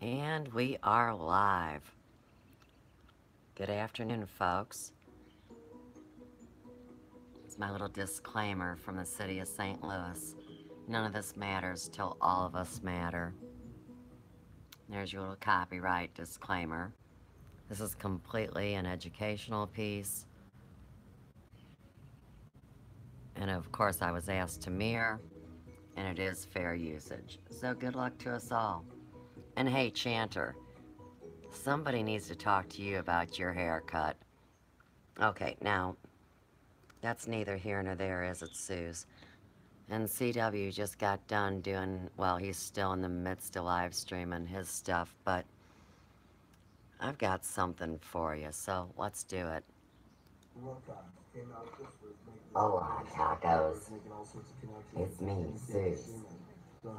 And we are live. Good afternoon, folks. It's my little disclaimer from the city of St. Louis. None of this matters till all of us matter. There's your little copyright disclaimer. This is completely an educational piece. And of course, I was asked to mirror, and it is fair usage. So good luck to us all. And hey, Chanter, somebody needs to talk to you about your haircut. Okay, now, that's neither here nor there, is it, Suze? And CW just got done doing, well, he's still in the midst of live streaming his stuff, but I've got something for you, so let's do it. Hola, tacos. It's me, Suze.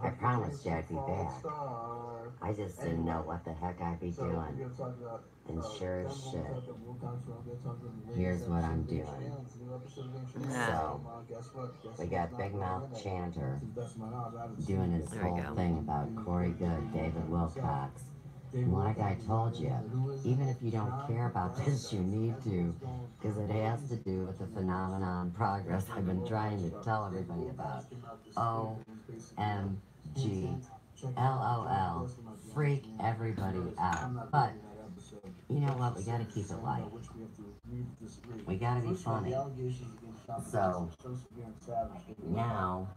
I promised you I'd be back. I just didn't know what the heck I'd be doing. And sure as shit, here's what I'm doing. So, we got Big Mouth Chanter doing his whole thing about Corey Good, David Wilcox. And like I told you, even if you don't care about this, you need to, because it has to do with the phenomenon progress I've been trying to tell everybody about. OMG. LOL. Freak everybody out. But, you know what? We gotta keep it light. We gotta be funny. So, now,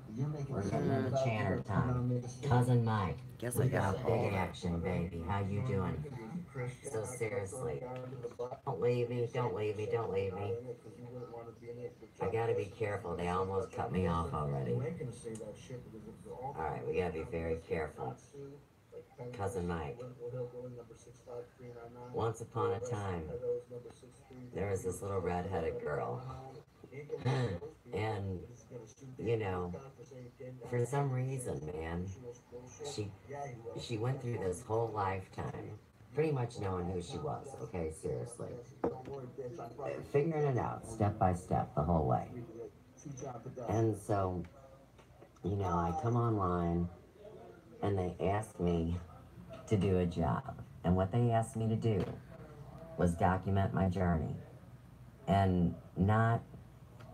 we're getting into Chanter time. Cousin Mike. Guess I got big action, baby. How you doing? So seriously, don't leave me, don't leave me, don't leave me. I gotta be careful. They almost cut me off already. Alright, we gotta be very careful. Cousin Mike. Once upon a time, there was this little red-headed girl. And, you know, for some reason, man, she went through this whole lifetime pretty much knowing who she was, okay, seriously. Figuring it out step by step the whole way. And so, you know, I come online and they ask me to do a job. And what they asked me to do was document my journey and not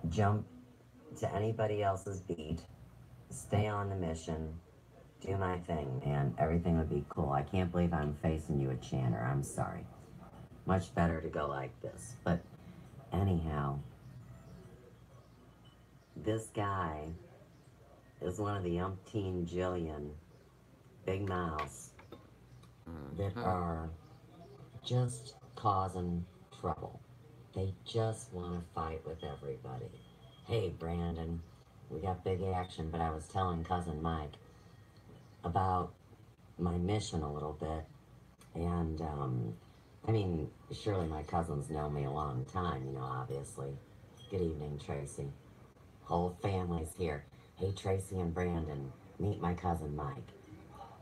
jump to anybody else's beat, stay on the mission, do my thing, man. Everything would be cool. I can't believe I'm facing you at Chanter. I'm sorry. Much better to go like this. But anyhow, this guy is one of the umpteen jillion big mouths that are just causing trouble. They just want to fight with everybody. Hey, Brandon, we got big action, but I was telling Cousin Mike about my mission a little bit. And, I mean, surely my cousins know me a long time, you know, obviously. Good evening, Tracy. Whole family's here. Hey, Tracy and Brandon, meet my cousin Mike.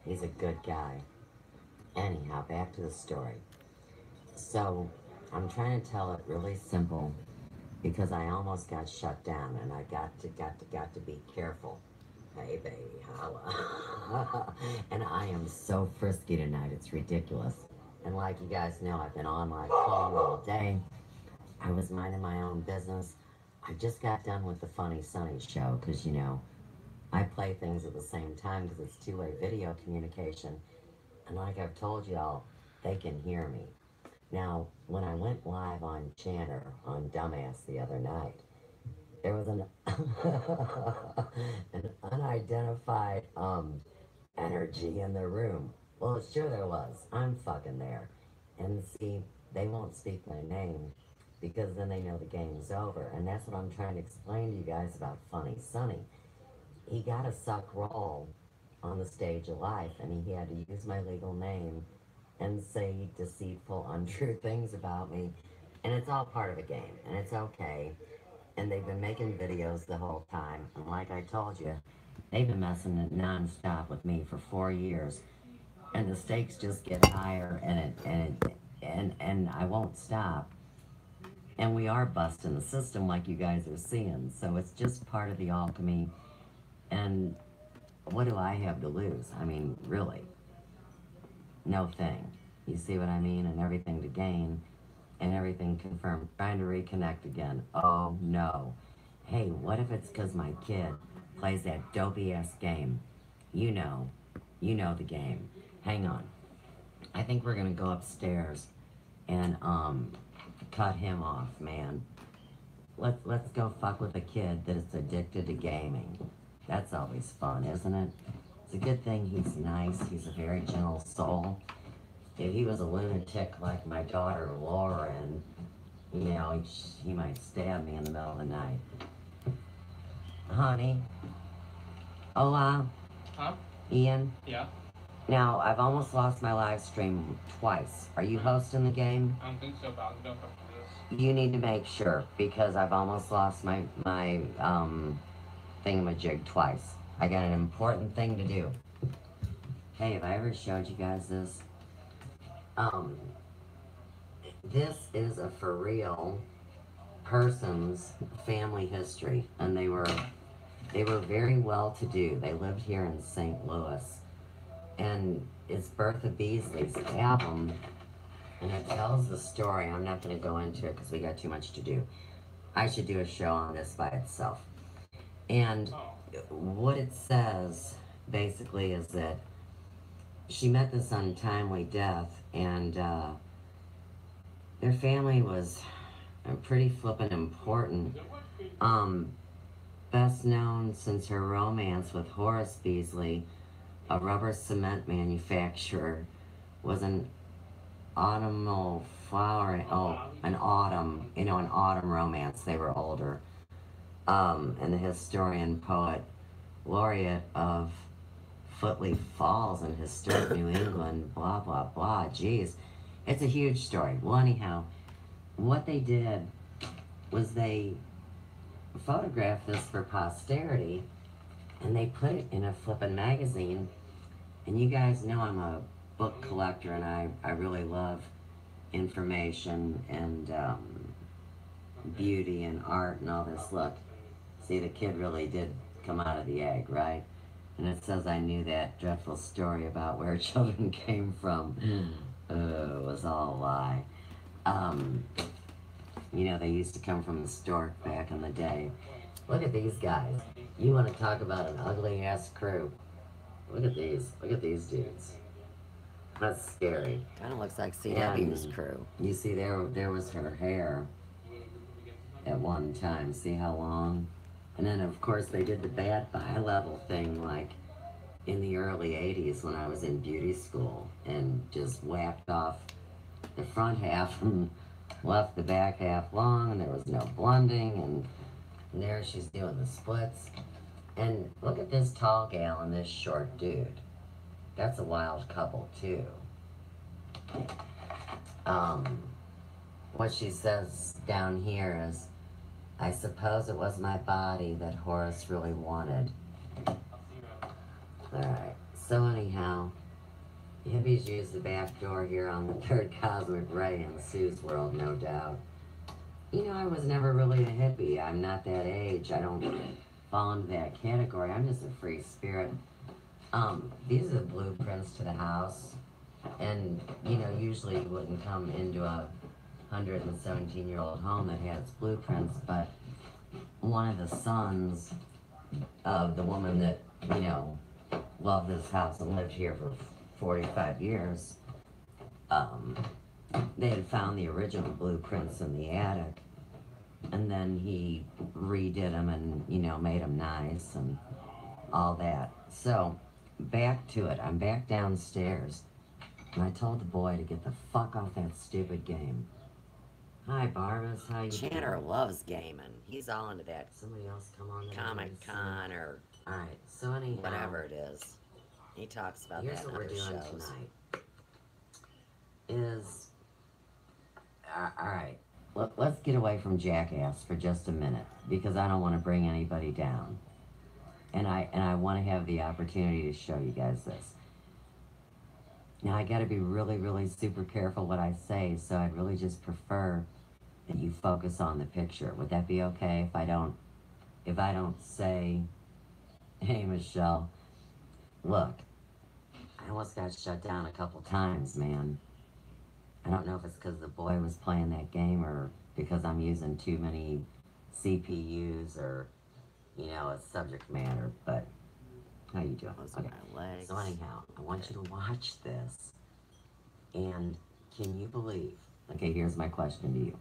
He's a good guy. Anyhow, back to the story. So, I'm trying to tell it really simple because I almost got shut down and I got to be careful. Hey, baby, holla. And I am so frisky tonight, it's ridiculous. And like you guys know, I've been on my phone all day. I was minding my own business. I just got done with the Funny Sunny show because, you know, I play things at the same time because it's two-way video communication. And like I've told y'all, they can hear me. Now, when I went live on Chanter on Dumbass the other night, there was an an unidentified energy in the room. Well, sure there was. I'm fucking there. And see, they won't speak my name because then they know the game's over. And that's what I'm trying to explain to you guys about Funny Sonny. He got a suck roll on the stage of life, and he had to use my legal name and say deceitful, untrue things about me. And it's all part of a game, and it's okay. And they've been making videos the whole time. And like I told you, they've been messing it non-stop with me for 4 years. And the stakes just get higher, and I won't stop. And we are busting the system like you guys are seeing. So it's just part of the alchemy. And what do I have to lose? I mean, really. no thing. You see what I mean? And everything to gain and everything confirmed. Trying to reconnect again. Oh no. Hey, what if it's because my kid plays that dopey ass game? You know. You know the game. Hang on. I think we're gonna go upstairs and cut him off, man. Let's go fuck with a kid that is addicted to gaming. That's always fun, isn't it? It's a good thing he's nice. He's a very gentle soul. If he was a lunatic like my daughter Lauren, you know, he might stab me in the middle of the night. Honey? Hola? Huh? Ian? Yeah? Now, I've almost lost my live stream twice. Are you hosting the game? I don't think so, but I'll go for this. You need to make sure, because I've almost lost my thingamajig twice. I got an important thing to do. Hey, have I ever showed you guys this? This is a for real person's family history, and they were very well to do. They lived here in St. Louis, and it's Bertha Beasley's album, and it tells the story. I'm not going to go into it because we got too much to do. I should do a show on this by itself. And what it says basically is that she met this untimely death, and their family was pretty flippin' important. Best known since her romance with Horace Beasley, a rubber cement manufacturer, was an autumnal flower, an autumn romance. They were older. And the historian poet laureate of Footleaf Falls in historic New England, blah, blah, blah. Jeez. It's a huge story. Well, anyhow, what they did was they photographed this for posterity, and they put it in a flippin' magazine. And you guys know I'm a book collector, and I really love information and beauty and art and all this. Look, see, the kid really did come out of the egg, right? And it says I knew that dreadful story about where children came from. It was all a lie. You know, they used to come from the stork back in the day. Look at these guys. You want to talk about an ugly-ass crew. Look at these dudes. That's scary. Kind of looks like CW's crew. You see, there was her hair at one time. See how long? And then, of course, they did the bad bi-level thing, like, in the early 80s when I was in beauty school, and just whacked off the front half and left the back half long, and there was no blending, and there she's doing the splits. And look at this tall gal and this short dude. That's a wild couple, too. What she says down here is, I suppose it was my body that Horace really wanted. Alright, so anyhow, hippies use the back door here on the third cosmic ray in Sue's world, no doubt. You know, I was never really a hippie. I'm not that age. I don't fall into that category. I'm just a free spirit. These are the blueprints to the house. And, you know, usually you wouldn't come into a 117-year-old home that has blueprints, but one of the sons of the woman that, you know, loved this house and lived here for 45 years, they had found the original blueprints in the attic, and then he redid them and, you know, made them nice and all that. So, back to it. I'm back downstairs, and I told the boy to get the fuck off that stupid game. Hi, Barbas. How you doing? Chanter loves gaming. He's all into that Somebody else come on. Comic Con or Alright, so anyhow, whatever it is. He talks about here's that in what we're other doing shows. tonight. Is alright. Let's get away from Jackass for just a minute, because I don't want to bring anybody down, and I want to have the opportunity to show you guys this. Now I got to be really, really super careful what I say, so I'd really just prefer that you focus on the picture. Would that be okay if I don't say, hey Michelle, look, I almost got shut down a couple times, man. I don't know if it's because the boy was playing that game or because I'm using too many CPUs or, you know, a subject matter, but how you doing? Those Okay. are my legs. So anyhow, I want you to watch this, and can you believe, okay, here's my question to you.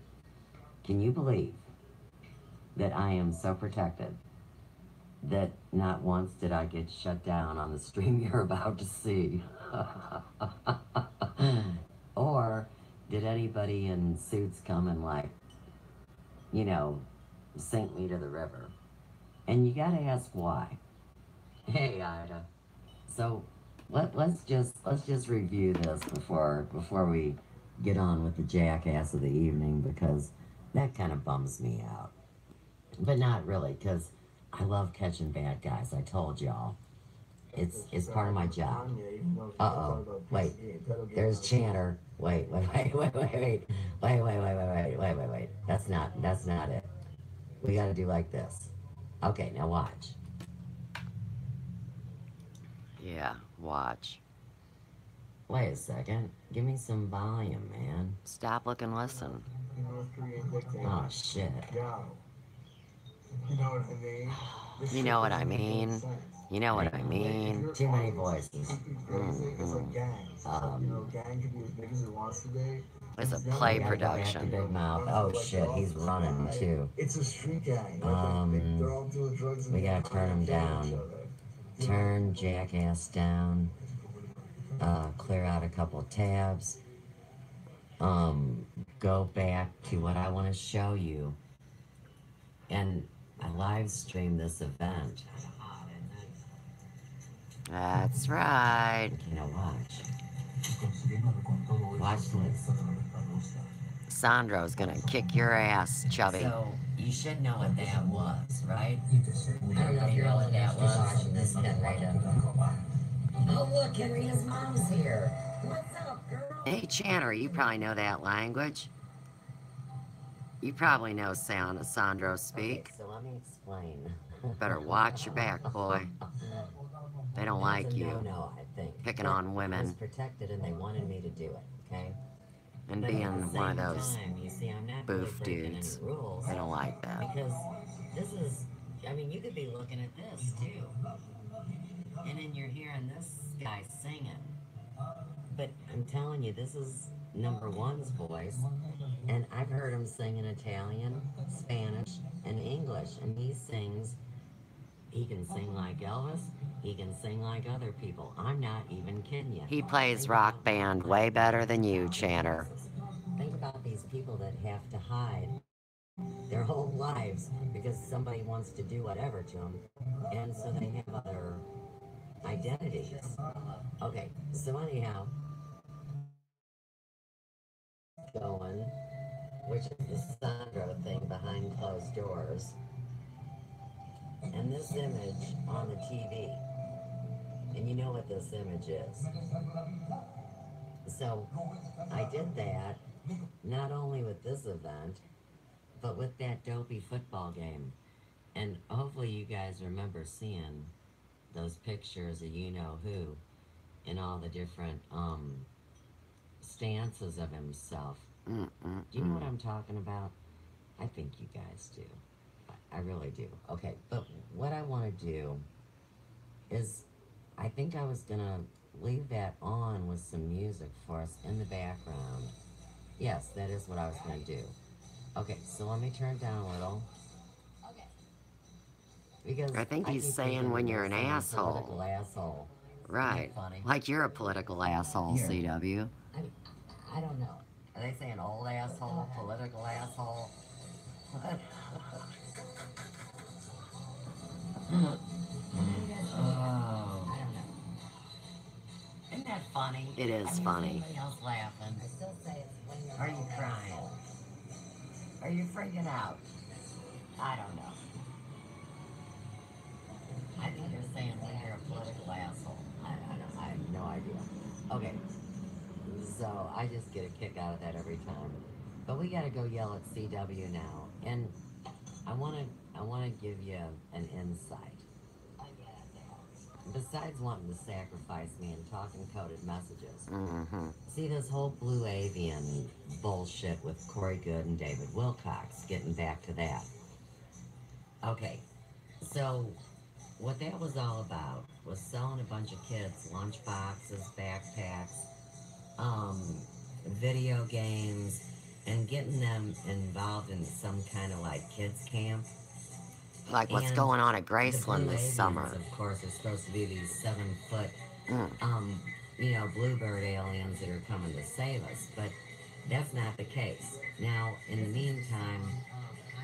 Can you believe that I am so protected that not once did I get shut down on the stream you're about to see? Or did anybody in suits come and, like, you know, sink me to the river? And you gotta ask why. Hey, Ida. So let's just review this before we get on with the jackass of the evening, because that kind of bums me out. But not really, because I love catching bad guys. I told y'all. It's part of my job. Uh-oh. Wait. There's Chanter. Wait. Wait. That's not it. We gotta do like this. Okay, now watch. Yeah, watch. Wait a second. Give me some volume, man. Stop, look, and listen. Oh, shit. You know what I mean? You know what I mean? Too many voices. It's a play We gotta go back to production. Big Mouth. Oh, shit, he's running, too. It's a street gang. We gotta turn him down. Turn jackass down. Clear out a couple of tabs. Go back to what I want to show you. And I live stream this event. That's right. Okay, now watch. Watch this. Sandro's gonna kick your ass, chubby. So, you should know what that was, right? I don't know if you know what that was. Watching this Henrietta. Oh, look, Henritta's mom's here. What's up, girl? Hey, Chanter, you probably know that language. You probably know Sandro speak. Okay, so let me explain. Better watch your back, boy. They don't like you. No, I think. Picking But on I was women protected and they wanted me to do it, okay? and But being at the one of same those time, you see, I'm not really boof breaking dudes. any rules. They don't like that. Because this is, I mean, you could be looking at this too. And then you're hearing this guy singing. But I'm telling you, this is number one's voice. And I've heard him sing in Italian, Spanish, and English. And he sings, he can sing like Elvis. He can sing like other people. I'm not even kidding you. He plays rock band way better than you, Chanter. Think about these people that have to hide their whole lives because somebody wants to do whatever to them, and so they have other identities. Okay, so anyhow, going, which is the Sandro thing behind closed doors, and this image on the TV, and you know what this image is. So I did that not only with this event, but with that dopey football game. And hopefully you guys remember seeing those pictures of you-know-who in all the different stances of himself. Do you know what I'm talking about? I think you guys do. I really do. Okay, but what I want to do is, I think I was going to leave that on with some music for us in the background. Yes, that is what I was going to do. Okay, so let me turn it down a little. Okay. Because I think he's keep saying thinking when you're an I'm a asshole. political asshole. Right. Funny. Like you're a political asshole, Here. CW. I don't know. Are they saying old asshole, political asshole? Oh. I don't know. Isn't that funny? It is funny. Somebody else laughing. Are you crying? Are you freaking out? I don't know. I think they're saying when you're a political asshole. I don't know. I have no idea. Okay. So I just get a kick out of that every time. But we gotta go yell at CW now. And I wanna give you an insight. besides wanting to sacrifice me and talking coded messages, Mm-hmm. see this whole Blue Avian bullshit with Corey Good and David Wilcox, getting back to that. Okay, so what that was all about was selling a bunch of kids lunch boxes, backpacks, um, video games, and getting them involved in some kind of like kids camp. Like what's And going on at the Graceland Blue this Avians, summer. of course, are supposed to be these 7-foot, Mm. bluebird aliens that are coming to save us. But that's not the case. Now, in the meantime,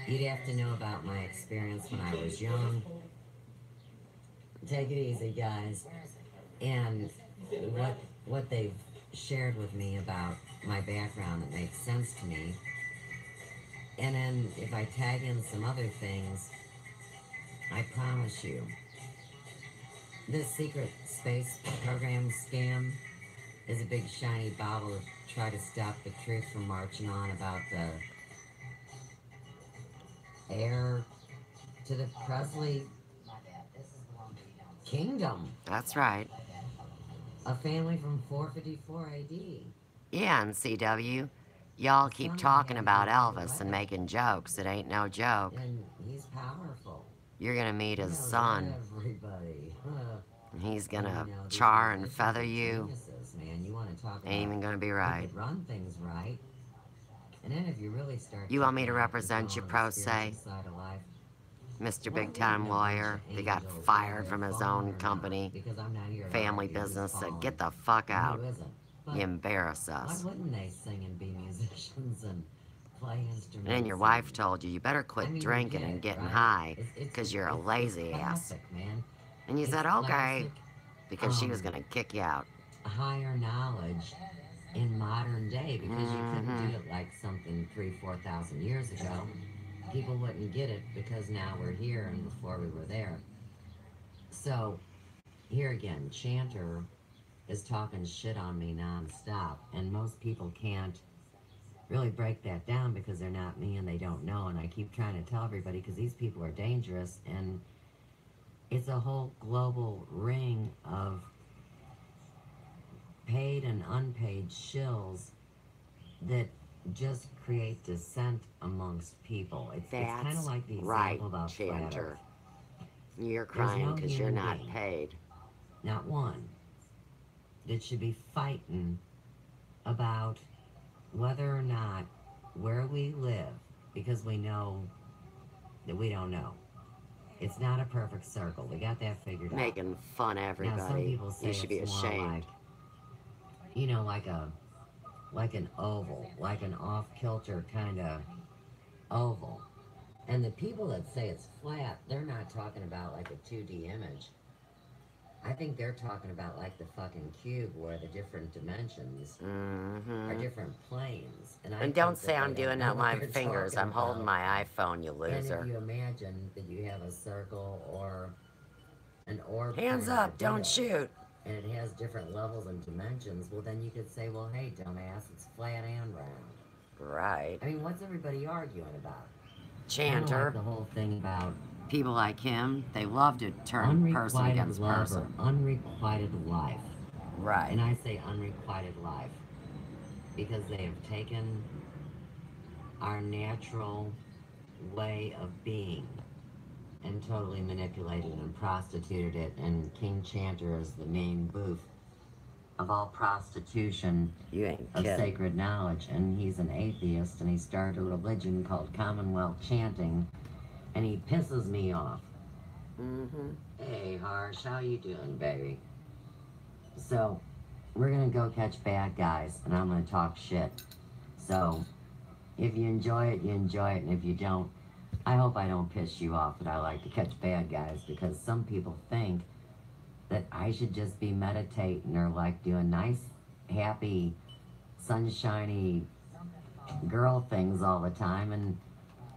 you'd have to know about my experience when I was young. Take it easy, guys. And what they've shared with me about my background that makes sense to me. And then if I tag in some other things, I promise you, this secret space program scam is a big shiny bauble to try to stop the truth from marching on about the heir to the Presley kingdom. That's right. A family from 454 AD. Yeah, and CW, y'all keep talking about Elvis and making jokes. It ain't no joke. And he's powerful. You're gonna meet his He knows son. everybody. And he's And, gonna these char and musicians feather are you. geniuses, man. You want to talk Ain't about even gonna be who right. could run things right. And then if you really start You want me to checking out represent people you on the pro se? spiritual side of life, Mr. why Big wouldn't Time a bunch Lawyer of that got angels fired either from his fallen own or not? company, Because I'm not here to family argue who's business, said, fallen get the fuck and out. who isn't. But You embarrass why us. wouldn't they sing and be musicians and play instruments? And then your wife told you better quit I mean, drinking you get and it, getting right? high It's- because you're a it's lazy ass. classic, man. And you It's said, okay, classic, because she was gonna kick you out. higher knowledge in modern day, because you couldn't Mhm. do it like something 3,000-4,000 years ago. People wouldn't get it because now we're here and before we were there. So here again, Chanter is talking shit on me nonstop, and most people can't really break that down because they're not me and they don't know. And I keep trying to tell everybody because these people are dangerous, and it's a whole global ring of paid and unpaid shills that just create dissent amongst people. It's kind of That's like the right, example about flat Chanter. Earth. You're There's crying no because you're human not being, paid. not one, that should be fighting about whether or not where we live, because we know that we don't know. It's not a perfect circle. We got that figured out. Making fun of Now, some everybody. people say You should be it's more ashamed. like an oval, like an off-kilter kind of oval. And the people that say it's flat, they're not talking about like a 2D image. I think they're talking about like the fucking cube where the different dimensions are different planes. And I don't think say that I'm they don't doing know that with what my they're fingers. talking I'm holding about. my iPhone, you And if loser. you imagine that you have a circle or an orb, Hands kind of up, don't idea, shoot. and it has different levels and dimensions, well then you could say, well, hey, dumbass, it's flat and round. Right. I mean, what's everybody arguing about? Chanter. Like the whole thing about People like him, they love to turn person unrequited against love person. or unrequited life. Right. And I say unrequited life because they have taken our natural way of being and totally manipulated and prostituted it, and King Chanter is the main booth of all prostitution You ain't of kidding. sacred knowledge, and he's an atheist, and he started a religion called Commonwealth Chanting, and he pisses me off. Hey, Harsh, how you doing, baby? So, we're gonna go catch bad guys, and I'm gonna talk shit. So, if you enjoy it, you enjoy it, and if you don't, I hope I don't piss you off that I like to catch bad guys, because some people think that I should just be meditating or like doing nice, happy, sunshiny girl things all the time, and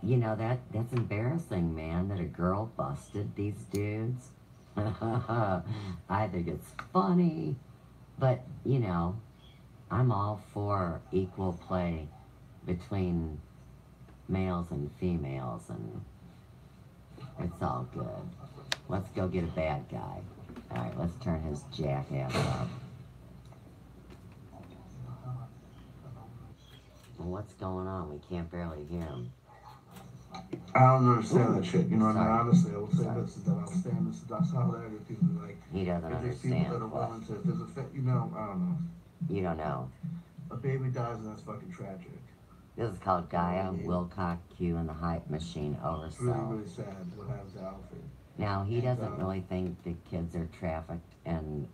you know, that's embarrassing, man, that a girl busted these dudes. I think it's funny, but you know, I'm all for equal play between males and females, and it's all good. Let's go get a bad guy. Alright, let's turn his jackass up. Well, what's going on? We can't barely hear him. I don't understand that shit. You know what I mean? Sorry. Honestly, I will say this: is that I understand this. That's how that is. People like. He doesn't if there's people understand that are what. willing to, if there's a you know, I don't know. You don't know. A baby dies and that's fucking tragic. This is called Gaia, Wilcock, Q, and the Hype Machine It's really, Oversell. really sad what happens to Alfie. Now, he doesn't really think that kids are trafficked and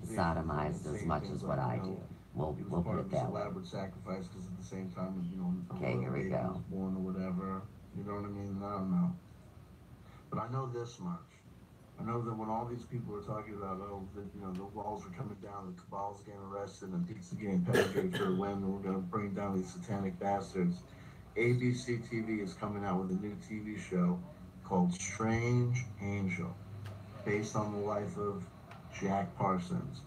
sodomized as much as what I do. We'll put it that way. Elaborate sacrifice because at the same time, you know, okay, here we go. Was born or whatever. You know what I mean? I don't know. But I know this much. I know that when all these people are talking about, oh, that, you know, the walls are coming down, the cabal's getting arrested, and pizza getting penetrated for a win, and we're going to bring down these satanic bastards. ABC TV is coming out with a new TV show called Strange Angel, based on the life of Jack Parsons.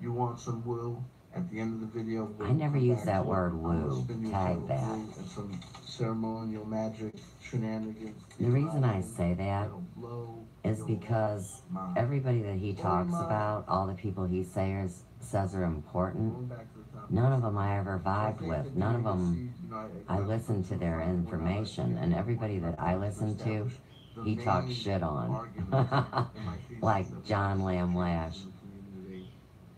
You want some woo? At the end of the video, I never use that word woo. Tag that. And some ceremonial magic shenanigans. The reason I say that is because everybody that he talks about, all the people he says are important, none of them I ever vibed with. None of them I listen to their information. And everybody that I listen to, he talks shit on. Like John Lamlash,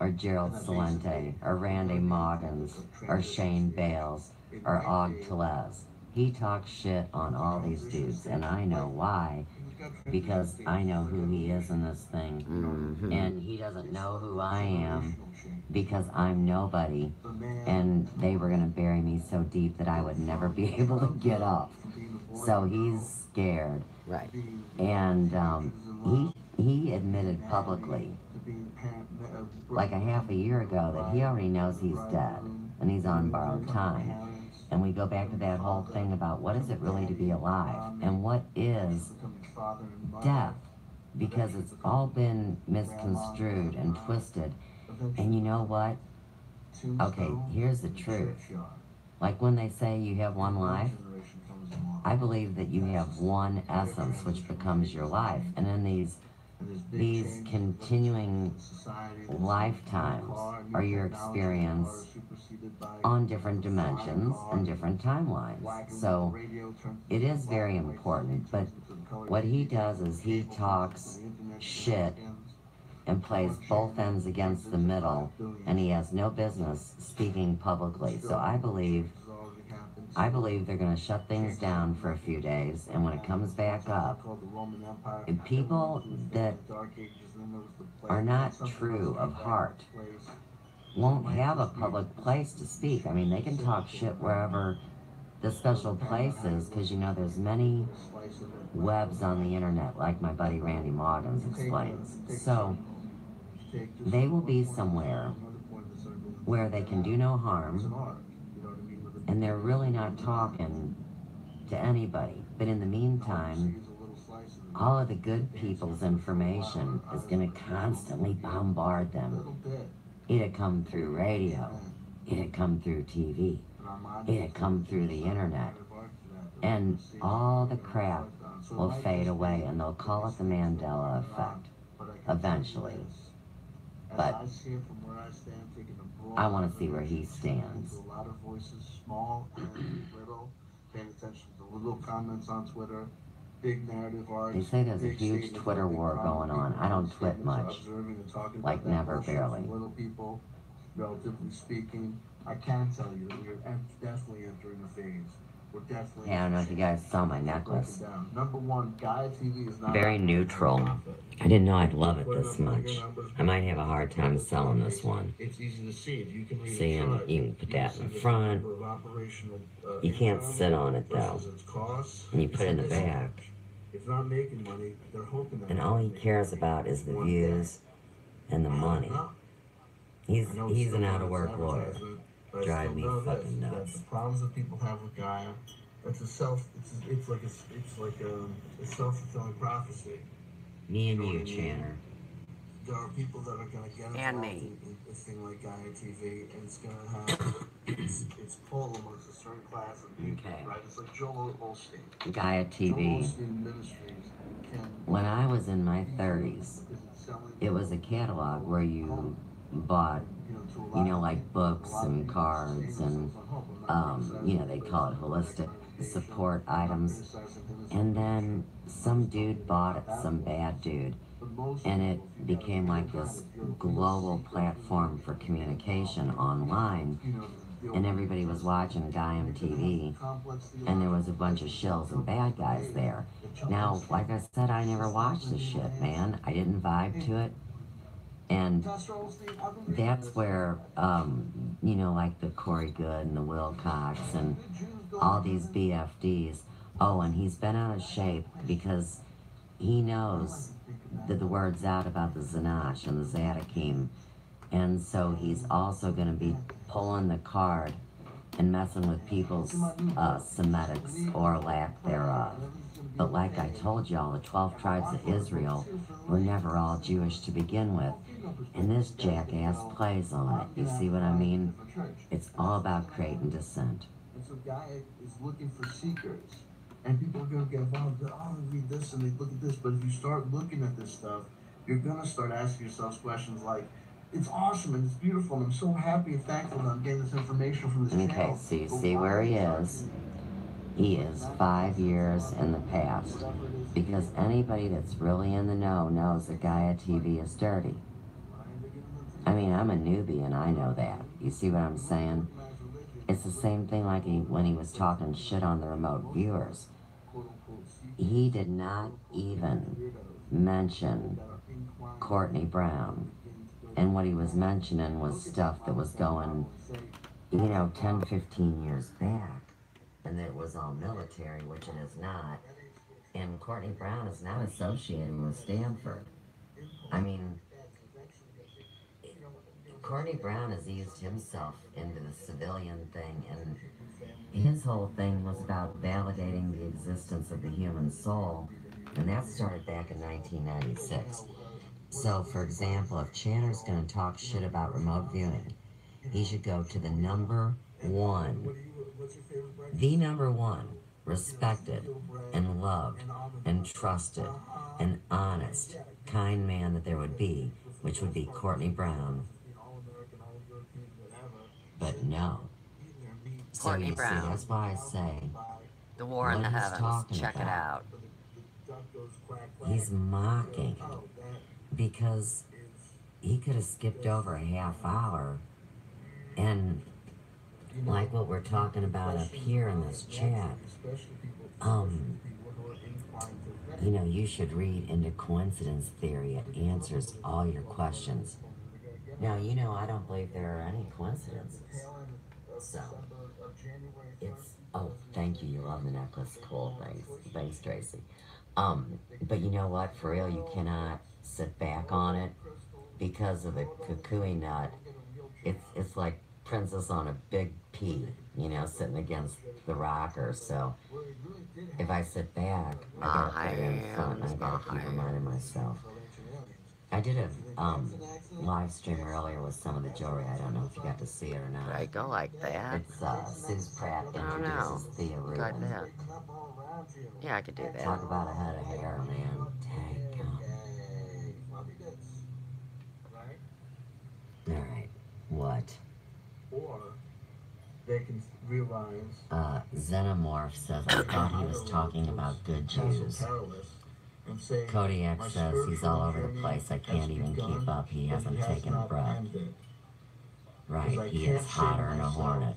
or Gerald Salente, or Randy Moggins, or Shane Bales, or Og Tellez. He talks shit on all these dudes, and I know why. Because I know who he is in this thing, and he doesn't know who I am, because I'm nobody, and they were going to bury me so deep that I would never be able to get up. So he's scared. Right. And he admitted publicly, like a half a year ago, that he already knows he's dead, and he's on borrowed time. And we go back to that whole thing about what is it really to be alive, and what is death, because it's all been misconstrued and twisted. And you know what? Okay, here's the truth. Like when they say you have one life, I believe that you have one essence which becomes your life. And in these continuing lifetimes are your experience on different dimensions and different timelines. So it is very important, but what he does is he talks shit and plays both ends against the middle, and he has no business speaking publicly. So I believe they're going to shut things down for a few days, and when it comes back up, and people that are not true of heart won't have a public place to speak. I mean, they can talk shit wherever the special place is, because, you know, there's many webs on the internet, like my buddy Randy Moggins explains. So they will be somewhere where they can do no harm, and they're really not talking to anybody. But in the meantime, all of the good people's information is going to constantly bombard them. It'll come through radio, it'll come through TV, it'll come through the internet, and all the crap will fade away, and they'll call it the Mandela effect eventually. But I want to see where he stands. A lot of voices, small and little, paying attention to little comments on Twitter, big narrative arcs. They say there's a huge Twitter war going on. I don't twit much, like never, barely. Little people, relatively speaking, I can tell you that we're definitely entering a phase. We're definitely. Yeah, I don't know if you guys saw my necklace. Number one, Gaia TV is not very neutral. I didn't know I'd love it this much. I might have a hard time selling this one. It's easy to see. If you can read See, and you can put that in the front. You can't sit on it though. And you put it in the back. If not making money, they're hoping that. And all he cares about is the views and the money. He's an out-of-work lawyer. Drive me fucking nuts. The problems that people have with Gaia, it's like a self-fulfilling prophecy. Me and you, Chanter. There are people that are going to get and me. A thing like Gaia TV, and it's going to have it's pulled amongst a certain class of people, Okay. right? It's like Joel Osteen. Gaia TV. When I was in my 30s, it was a catalog where you bought, you know, like books and cards and, you know, they call it holistic support items. And then some dude bought it, some bad dude, and it became like this global platform for communication online. And everybody was watching Gaia TV, and there was a bunch of shills and bad guys there. Now, like I said, I never watched this shit, man. I didn't vibe to it. And that's where, you know, like the Corey Good and the Wilcox and all these BFDs. Oh, and he's been out of shape because he knows that the word's out about the Zanash and the Zatakim. And so he's also going to be pulling the card and messing with people's Semitics or lack thereof. But like I told y'all, the 12 tribes of Israel were never all Jewish to begin with. And this jackass plays on it. You see what I mean? It's all about creating dissent. And so Gaia is looking for seekers. And people are going to get involved. Oh, they read this and they look at this. But if you start looking at this stuff, you're going to start asking yourselves questions like, it's awesome and it's beautiful and I'm so happy and thankful that I'm getting this information from this channel. Okay, so you see where he is. He is 5 years in the past. Because anybody that's really in the know knows that Gaia TV is dirty. I mean, I'm a newbie and I know that. You see what I'm saying? It's the same thing like when he was talking shit on the remote viewers. He did not even mention Courtney Brown. And what he was mentioning was stuff that was going, you know, 10, 15 years back. And that it was all military, which it is not. And Courtney Brown is not associated with Stanford. I mean, Courtney Brown has eased himself into the civilian thing, and his whole thing was about validating the existence of the human soul, and that started back in 1996. So, for example, if Chanter's going to talk shit about remote viewing, he should go to the number one, respected and loved and trusted and honest, kind man that there would be, which would be Courtney Brown. But no. Courtney Brown. See, that's why I say, The War in the Heavens. Check it out. He's mocking. Because he could have skipped over a half hour, and like what we're talking about up here in this chat, you know, you should read into coincidence theory. It answers all your questions. Now, you know, I don't believe there are any coincidences. So, it's, oh, thank you, you love the necklace, cool, thanks, Tracy. But you know what, for real, you cannot sit back on it because of the kukui nut. It's like Princess on a big pea, you know, sitting against the rocker. So if I sit back, I gotta put it in front. I gotta keep reminding myself. I did a live stream earlier with some of the jewelry. I don't know if you got to see it or not. Right, go like that. It's Suze Pratt introduces Thea Like Rubin. that. Yeah, I could do that. Talk about a head of hair, man. Dang. Alright, what? Or they can realize. Xenomorph says, I thought he was talking about good Jews. Kodiak says he's all over the place. I can't even keep up. He hasn't taken a breath. Right, he is hotter than a hornet.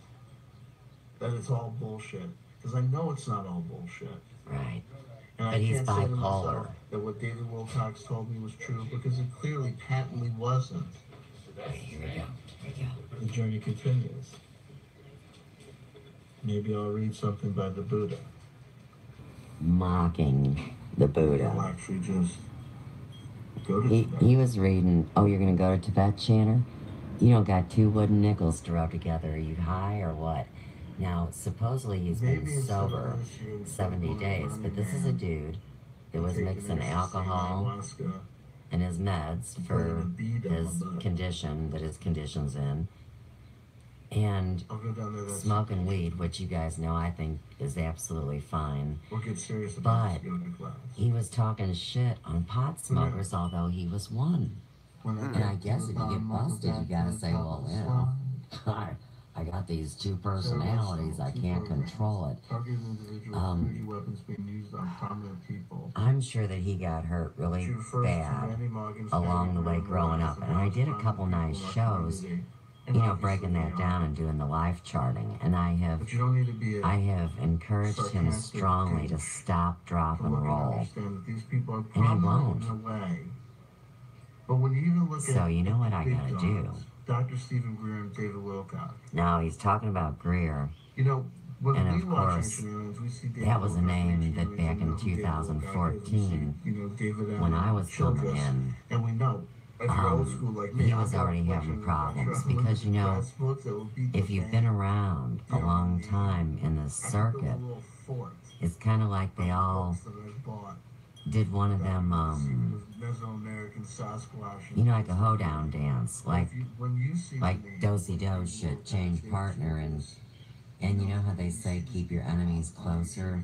That it's all bullshit. Because I know it's not all bullshit. Right. And But I he's can't say to bipolar. myself that what David Wilcox told me was true because it clearly, patently wasn't. Here we go. The journey continues. Maybe I'll read something by the Buddha. Mocking the I'll Buddha. actually just go to He was reading, oh, you're going to go to Tibet, Chanter? You don't got 2 wooden nickels to rub together. Are you high or what? Now, supposedly he's been sober 70 days, but this is a dude that was mixing alcohol and his meds for his condition that his condition's in. And mind smoking weed, which you guys know I think is absolutely fine. But he was talking shit on pot smokers, although he was one. And I guess if you get busted, you gotta say, well, you know, I got these two personalities, I can't control it. I'm sure that he got hurt really bad along the way growing up. And I did a couple nice shows, you know, breaking that down and doing the life charting. And I have encouraged him strongly to stop, drop, and roll. And he won't. So you know what I gotta do? Dr. Stephen Greer and David Wilcock. Now he's talking about Greer. You know, and of course, that was a name that back in 2014, when I was coming in, and we know he was already having problems because, you know, if you've been around a long time in the circuit, it's kind of like they all did one of them, you know, like a hoedown dance, like do-si-do should change partner, and you know how they say keep your enemies closer?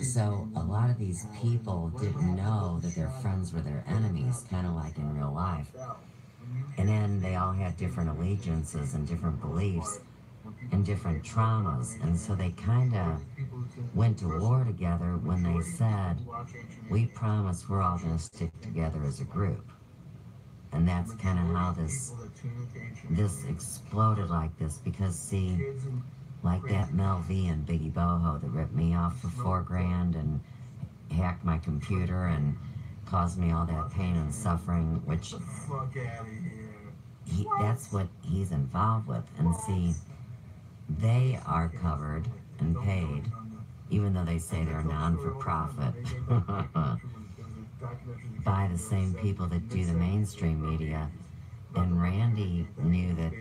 So a lot of these people didn't know that their friends were their enemies, kind of like in real life. And then they all had different allegiances and different beliefs and different traumas, and so they kind of went to war together when they said, we promise we're all going to stick together as a group. And that's kind of how this exploded like this, because see, like that Mel V and Biggie Boho that ripped me off for $4,000 and hacked my computer and caused me all that pain and suffering, which that's what he's involved with. And see, they are covered and paid, even though they say they're non-for-profit, by the same people that do the mainstream media. And Randy knew that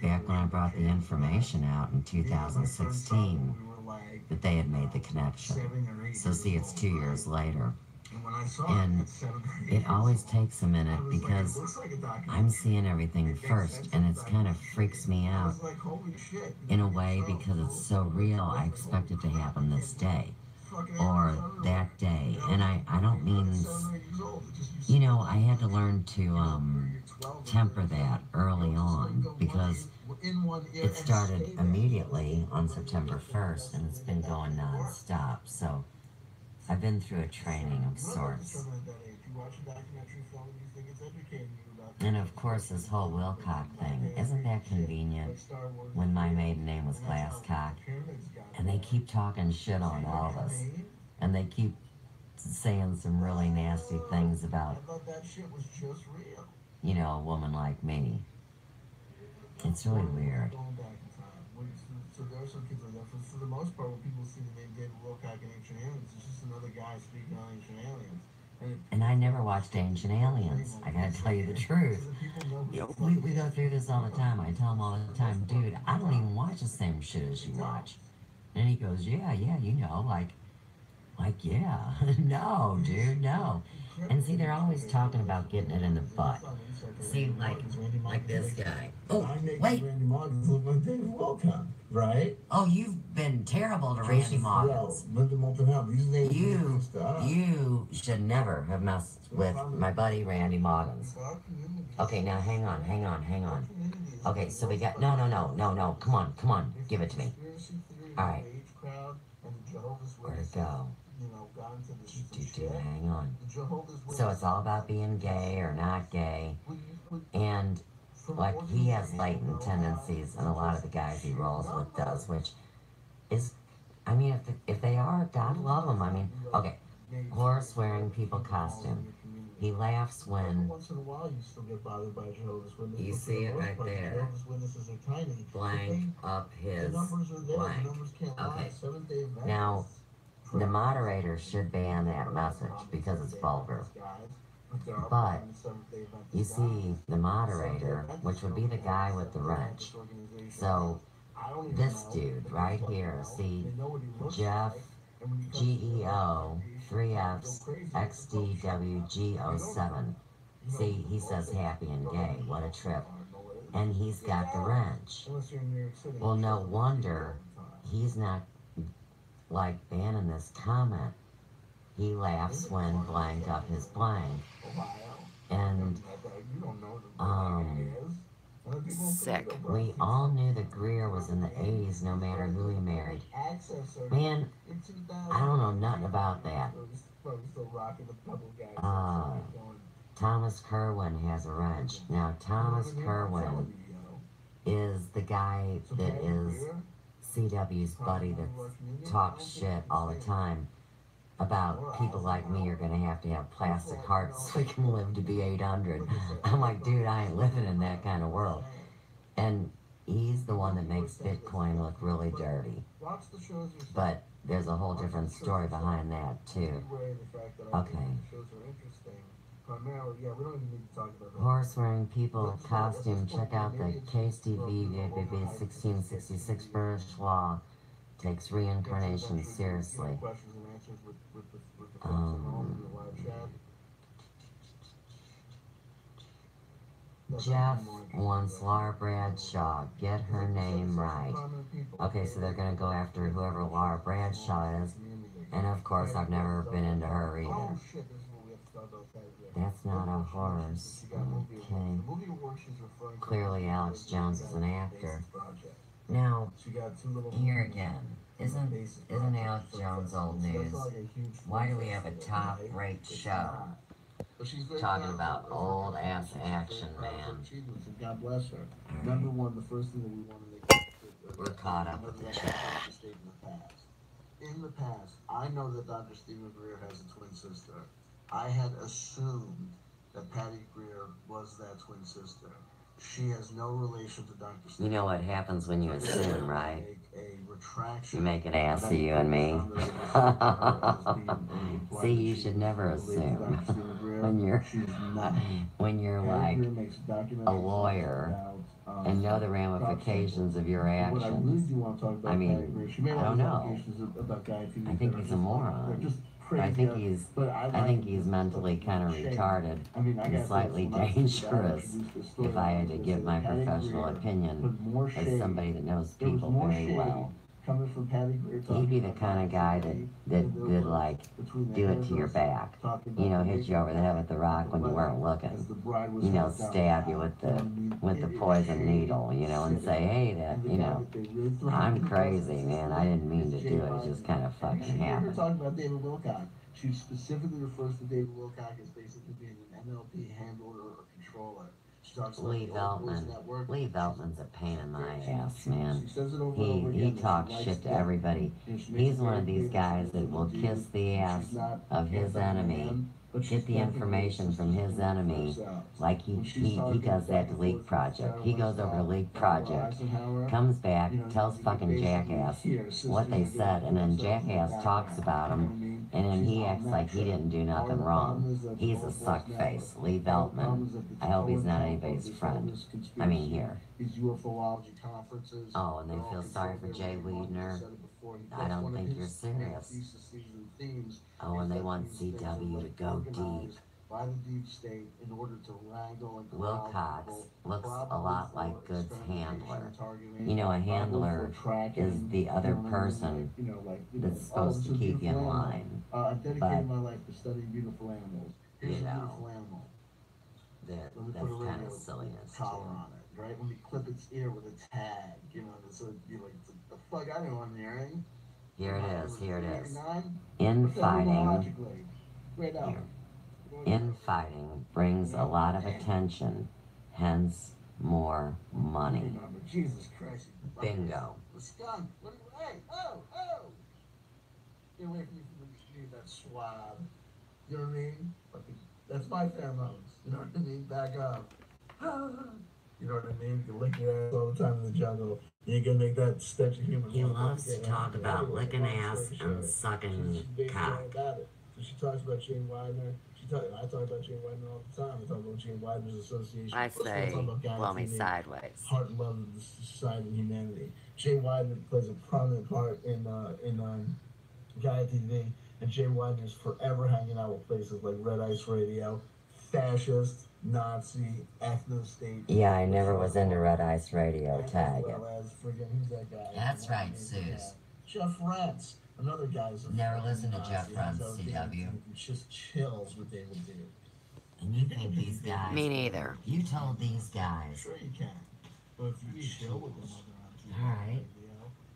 back when I brought the information out in 2016, that they had made the connection. So see, it's 2 years later. And it always takes a minute because I'm seeing everything first, and it kind of freaks me out in a way because it's so real. I expect it to happen this day or that day. And I don't mean, you know, I had to learn to temper that early on because it started immediately on September 1st, and it's been going non-stop. So I've been through a training of sorts. And of course, this whole Wilcock thing, isn't that convenient when my maiden name was Glasscock? And they keep talking shit on all of us. And they keep saying some really nasty things about, you know, a woman like me. It's really weird. So there are some kids like that. For the most part, when people see the name David Wilcock and Ancient Aliens, it's just another guy speaking on Ancient Aliens. And I never watched Ancient Aliens. I gotta tell you the truth. You know, we go through this all the time. I tell him all the time, dude, I don't even watch the same shit as you watch. And he goes, yeah, you know, like, yeah. No, dude, no. And see, they're always talking about getting it in the butt. See, like this guy. Oh, wait. Right? Oh, you've been terrible to Randy Moggins. You should never have messed with my buddy Randy Moggins. Okay, now hang on. Okay, so we got, no, come on, give it to me. Alright. Where'd it go? Hang on. So it's all about being gay or not gay, and like he has latent tendencies, and a lot of the guys he rolls with does, which is, I mean, if they are, God love them. I mean, okay, horse wearing people costume. He laughs when you see it right there. Blank up his blank. Okay. Now, the moderator should ban that message because it's vulgar. But, you see, the moderator, which would be the guy with the wrench. So, this dude right here, see, Jeff, GEO, 3Fs, XDWG07. See, he says happy and gay. What a trip. and he's got the wrench. Well, no wonder he's not, like, banning this comment. He laughs when blank up his blank. And, Sick. we all knew that Greer was in the 80s no matter who he married. Man, I don't know nothing about that. Thomas Kerwin has a wrench. Now, Thomas Kerwin is the guy that is CW's buddy that talks shit all the time about people like me are going to have plastic hearts so we can live to be 800. I'm like, dude, I ain't living in that kind of world. And he's the one that makes Bitcoin look really dirty. But there's a whole different story behind that, too. Okay. Horse-wearing people costume. Check out the KSTV 1666 British law takes reincarnation seriously. Jeff wants Laura Bradshaw. Get her name right. Okay, so they're gonna go after whoever Laura Bradshaw is. And of course, I've never been into her either. That's not a horse. Okay. Clearly, Alex Jones is an actor. Now, here again, isn't Alex Jones old news? Why do we have a top-rate show talking about old-ass action, man? God bless her. Number one, the first thing that we want to make. We're caught up with the chat. In the past, I know that Dr. Stephen Greer has a twin sister. I had assumed that Patty Greer was that twin sister. She has no relation to Dr. Stephen. You know what happens when you assume, right? You make an ass of you and me. See, you should never assume when you're like a lawyer and know the ramifications of your actions. I mean, I don't know. I think he's a moron. But I think he's mentally kind of retarded and slightly dangerous, if I had to give my professional opinion as somebody that knows people very well. He'd be the kind of guy that would, like, do it to your back. You know, hit you over the head with the rock when you weren't looking. You know, stab you with the poison needle, you know, and say, hey, that, you know, I'm crazy, man. I didn't mean to do it. It just kind of fucking happened. Talking about David Wilcock. She specifically refers to David Wilcock as basically being an NLP handler or controller. Lee Veltman. Lee Veltman's a pain in my ass, man. He talks shit to everybody. He's one of these guys that will kiss the ass of his enemy, get the information from his enemy, like he does that to Leak Project. He goes over to Leak Project, comes back, tells fucking Jackass what they said, and then Jackass talks about him, and then he acts like he didn't do nothing wrong. He's a suck face. Lee Veltman. I hope he's not anybody's friend. I mean, here. Oh, and they feel sorry for Jay Weidner. I don't think you're serious. Oh, and they want CW to go deep. Wilcox looks a lot like Good's handler. You know, a handler is the other person that's supposed to keep you in line. But, you know, that's kind of silliness, too. Right? When we clip its ear with a tag, you know, so you're like, the fuck, I didn't want an earring. Here it is, here it is. Infighting. Infighting brings a lot of attention, hence more money. Jesus Christ. Bingo. The skunk. Hey, oh. Get away from me from the street, that swab. You know what I mean? That's my pheromones. You know what I mean? Back up. You know what I mean? You lick your ass all the time in the jungle. You ain't gonna make that stench of human. He loves to talk about licking ass and sucking cock. So she talks about Jane Widener. I talk about Jane Widener all the time. I talk about Jane Widener's association. I say, blow me sideways. Heart and love of the society and humanity. Jane Widener plays a prominent part in Gaia TV, and Jane Widener is forever hanging out with places like Red Ice Radio, fascist, Nazi, ethno-state. Yeah, I never was into Red Ice Radio. Tag it. As well as friggin' who's that guy? That's right, Suze. Jeff Rentz. Another guy's a Never fucking listened to Nazi. Jeff Rentz, That's how CW. It just chills what they would do. And you think these guys... Me neither. You told these guys. Sure you can. But if you chill with them on TV, Alright.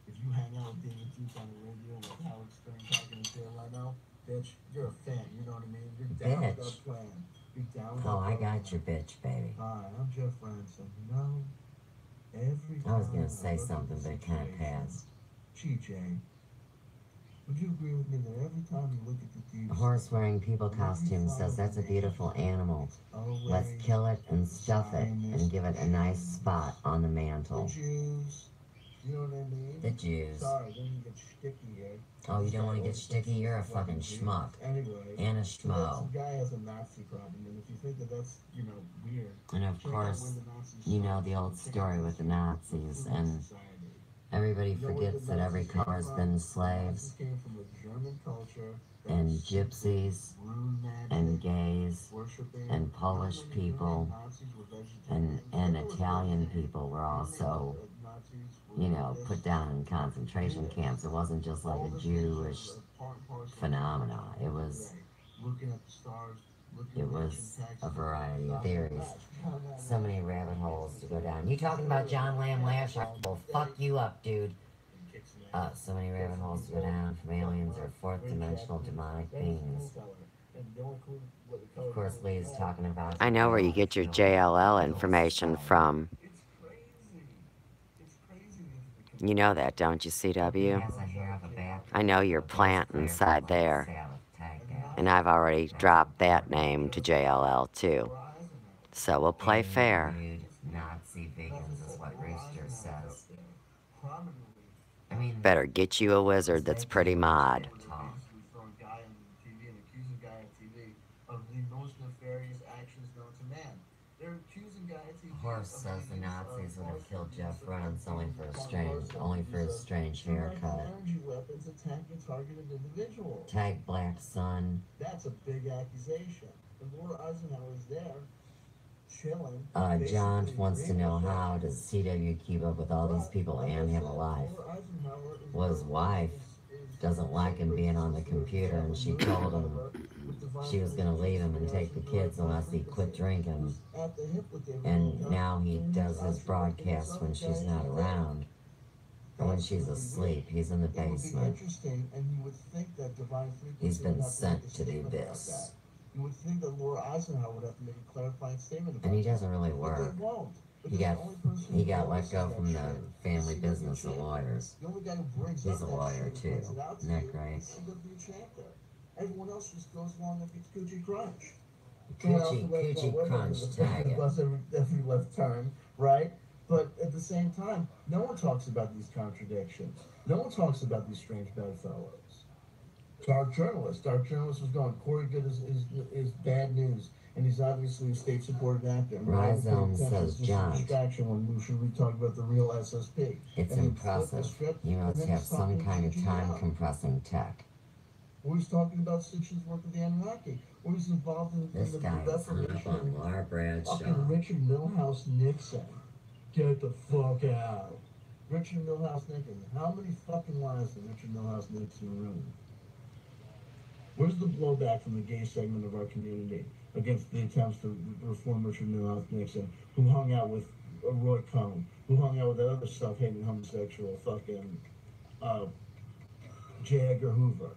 if you hang out with David Duke on the radio like Howard Stern talking to Taylor right now, bitch, you're a fan, you know what I mean? You're down with that plan. You're down with Oh, that I plan. got your bitch, baby. Hi, I'm Jeff Ransom. You know, every I was gonna time say look at something, the but it kind of situation, passed. GJ, would you agree with me that every time you look at the deep A horse-wearing people costume says that's a beautiful animal. Let's kill it and stuff it and give it a nice spot on the mantle. The Jews, you know what I mean? The Jews. Sorry, then you get sticky here. Oh, you don't want to get sticky? You're a fucking schmuck. Anyway, And a so schmo. that guy has a Nazi problem, and if you think that that's, you know, weird, And of check out course, when the Nazis you know started. the old Check story out with the this Nazis, human and society. everybody You know what forgets the that every Nazis came color's from? been The slaves, Nazis came from a German culture that and was gypsies, rune magic, and gays, worshiping, and Polish not many people, Nazis were and vegetarians. Italian people were also, you know, put down in concentration camps. It wasn't just like a Jewish phenomena. It was a variety of theories. So many rabbit holes to go down. You talking about John Lamb Lash? I will fuck you up, dude. So many rabbit holes to go down from aliens or fourth dimensional demonic beings. Of course, Lee's talking about... I know where you get your JLL information from. You know that, don't you, CW? I know your plant inside there. And I've already dropped that name to JLL, too. So we'll play fair. Nazi vegans is what Rooster says. I mean, Better get you a wizard that's pretty mod. Horse says the Nazis would have killed Jeff Rentz only for his strange haircut. Tag Black Sun. That's a big accusation. And Laura Eisenhower's there, chilling. John wants to know, how does CW keep up with all these people and have a life? Well, his wife doesn't like him being on the computer, and she told him she was going to leave him and take the kids unless he quit drinking. And now he does his broadcasts when she's not around, or when she's asleep. He's in the basement. He's been sent to do this. You would think that Laura Eisenhower would have to make a clarifying statement about And he doesn't really work. He got let go from the family business of lawyers. He's a lawyer too. Isn't that great? CW Chanter. Everyone else just goes along like it's Coochie Crunch. Coochie Crunch, tag it. Every left turn, right? But at the same time, no one talks about these contradictions. No one talks about these strange bedfellows. Dark journalist was going, Corey Good is bad news, and he's obviously a state-supported actor. Rhizome says, John, when we should talk about the real SSP. It's impressive. You must have some kind of time-compressing tech. Or he's talking about 6 years' work of the Anunnaki. Or he's involved in This the guy is hung up Reformation. on Laura Bradshaw. Fucking Richard Milhouse Nixon. Get the fuck out. Richard Milhouse Nixon. How many fucking lies did Richard Milhouse Nixon ruin? Where's the blowback from the gay segment of our community against the attempts to reform Richard Milhouse Nixon, who hung out with Roy Cohn, who hung out with that other self-hating homosexual fucking J. Edgar Hoover?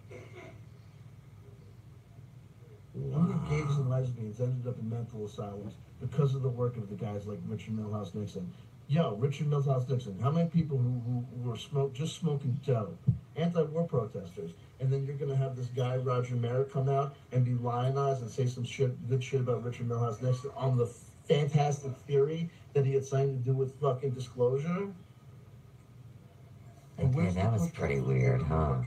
How many gays and lesbians ended up in mental asylums because of the work of the guys like Richard Milhouse Nixon? Yo, Richard Milhouse Nixon, how many people who were just smoking dope, anti-war protesters, and then you're going to have this guy, Roger Merritt, come out and be lionized and say some good shit about Richard Milhouse Nixon on the fantastic theory that he had something to do with fucking disclosure? Okay, that was pretty weird, huh?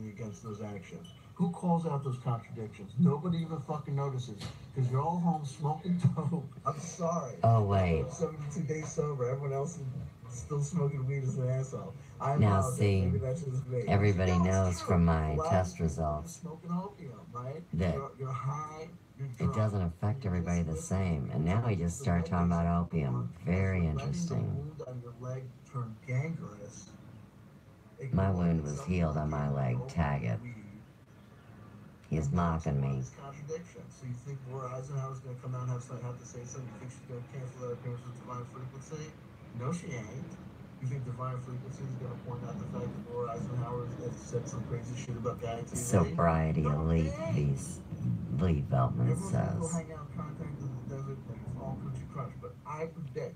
Against those actions. Who calls out those contradictions? Nobody even fucking notices, because you're all home smoking dope. I'm sorry. Oh, wait. 72 days sober. Everyone else is still smoking weed as an asshole. I Now, apologize. see, Maybe that's just me. everybody No, it's knows true. from A my lot of test people are results smoking opium, right? that You're high, you're it drunk. doesn't affect everybody the same. And now we just start talking about opium. Very interesting. Letting the wound on your leg turn gangrenous. My wound was healed on my leg, tag it. He's mocking me. Contradiction. So you think Laura Eisenhower's going to come out and have to say something? You think she's going to cancel that appearance with Divine Frequency? No, she ain't. You think Divine Frequency is going to point out the fact that Laura Eisenhower has said some crazy shit about Guy TV? Sobriety elite, Lee Veltman Everyone's says. going to go hang out contact in the desert and it's all country crunch. But I predict